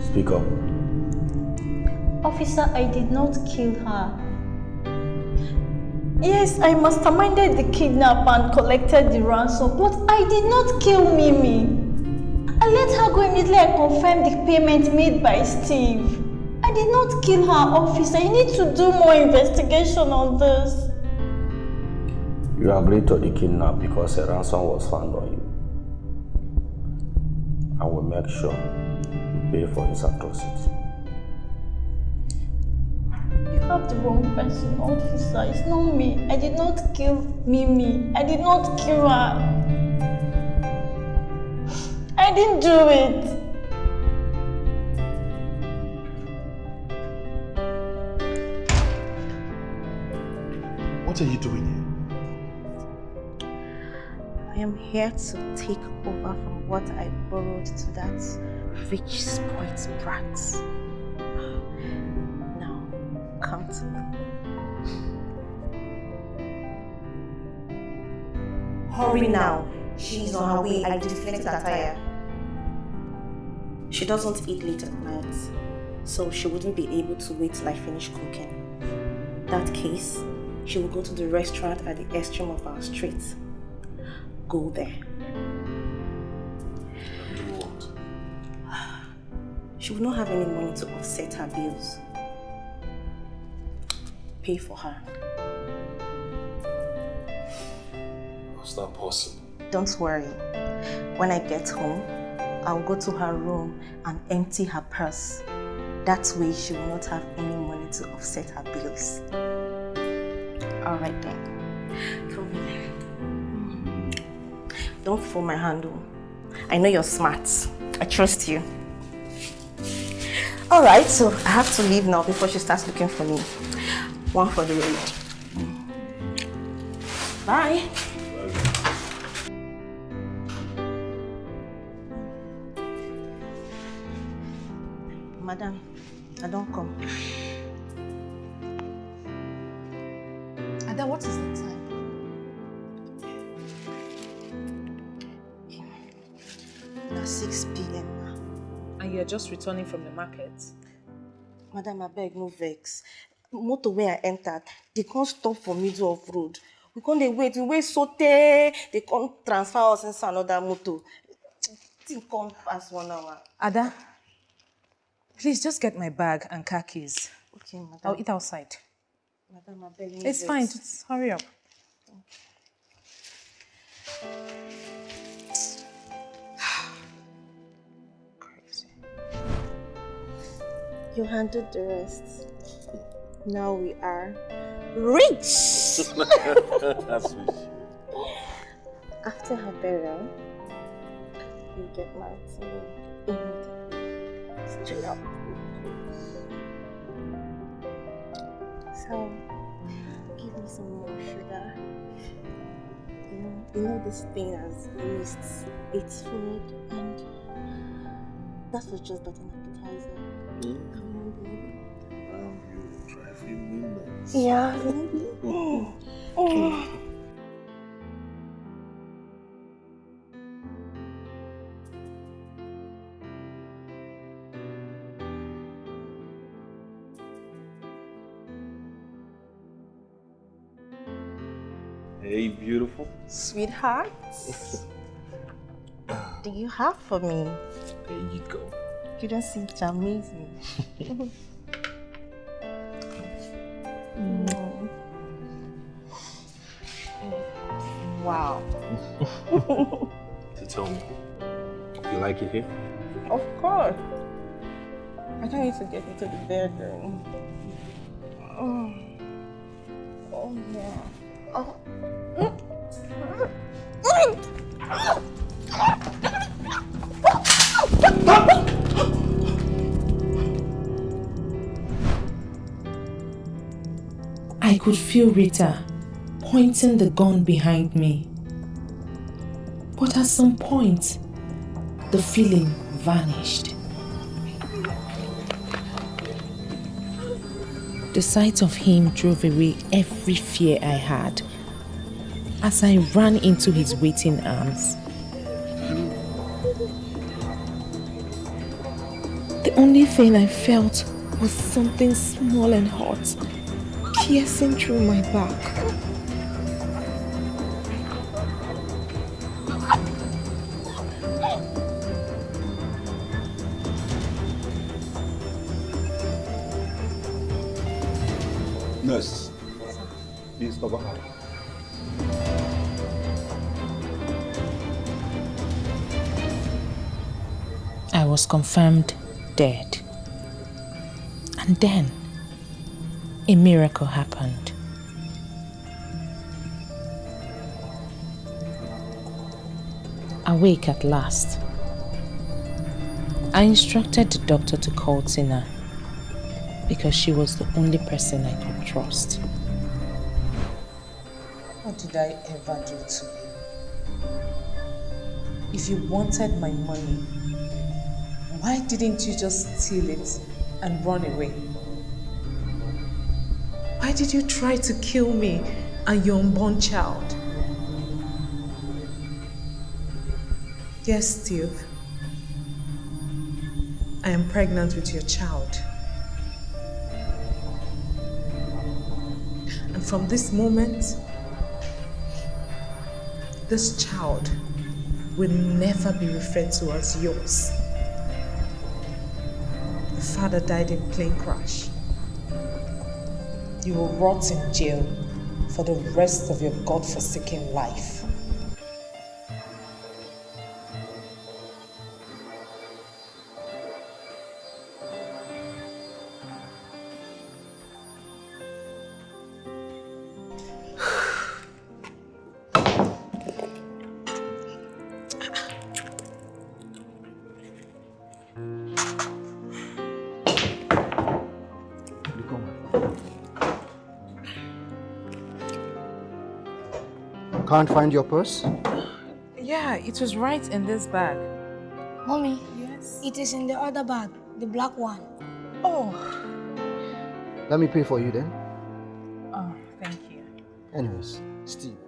Speak up. Officer, I did not kill her. Yes, I masterminded the kidnap and collected the ransom, but I did not kill Mimi. I let her go immediately. I confirmed the payment made by Steve. I did not kill her, officer. You need to do more investigation on this. You agreed to the kidnap because a ransom was found on you. I will make sure you pay for this atrocity. You have the wrong person, officer. It's not me. I did not kill Mimi. I did not kill her. I didn't do it. What are you doing here? I am here to take over from what I borrowed to that rich, spoilt brat. Now, come to me. Hurry now. She's on her way. I deflected her tire. She doesn't eat late at night, so she wouldn't be able to wait till I finish cooking. In that case, she will go to the restaurant at the extreme of our street. Go there. What? She will not have any money to offset her bills. Pay for her. How's that possible? Don't worry. When I get home, I'll go to her room and empty her purse. That way she will not have any money to offset her bills. Alright then. Come here. Don't fool my handle. I know you're smart. I trust you. Alright, so I have to leave now before she starts looking for me. One for the road. Bye. Madam, I don't come. Ada, what is the time? Now 6 p.m. And you're just returning from the market? Madam, I beg, no vex. Motor where I entered, they can't stop for middle of road. We can't wait so they can't transfer us into another motor. It can't pass 1 hour. Ada, please just get my bag and car keys. Okay, madam. I'll eat outside. Madam, I beg, no It's vex. fine, just hurry up. Crazy. You handled the rest. Now we are rich! That's rich. After her burial, you get married to me immediately. Straight up. So, give me some more sugar. You know this thing has yeasts. It's food, and that was just but an appetizer. Come on, baby. You try a few minutes. Yeah, baby. Hey, beautiful. Sweetheart, do you have for me? There you go. You don't seem to amaze me. Wow. So tell me, you like it here? Of course. I can't need to get into the bedroom. Oh, yeah. Oh. I could feel Rita pointing the gun behind me. But at some point, the feeling vanished. The sight of him drove away every fear I had as I ran into his waiting arms. The only thing I felt was something small and hot piercing through my back. Nurse, please cover her. I was confirmed dead. And then, a miracle happened. Awake at last, I instructed the doctor to call Tina because she was the only person I could trust. What did I ever do to you? If you wanted my money, why didn't you just steal it and run away? Why did you try to kill me and your unborn child? Yes, Steve. I am pregnant with your child. And from this moment, this child will never be referred to as yours. The father died in plane crash. You will rot in jail for the rest of your God-forsaken life. Can't find your purse? Yeah, it was right in this bag. Mommy, yes? It is in the other bag, the black one. Oh. Let me pay for you then. Oh, thank you. Anyways, Steve,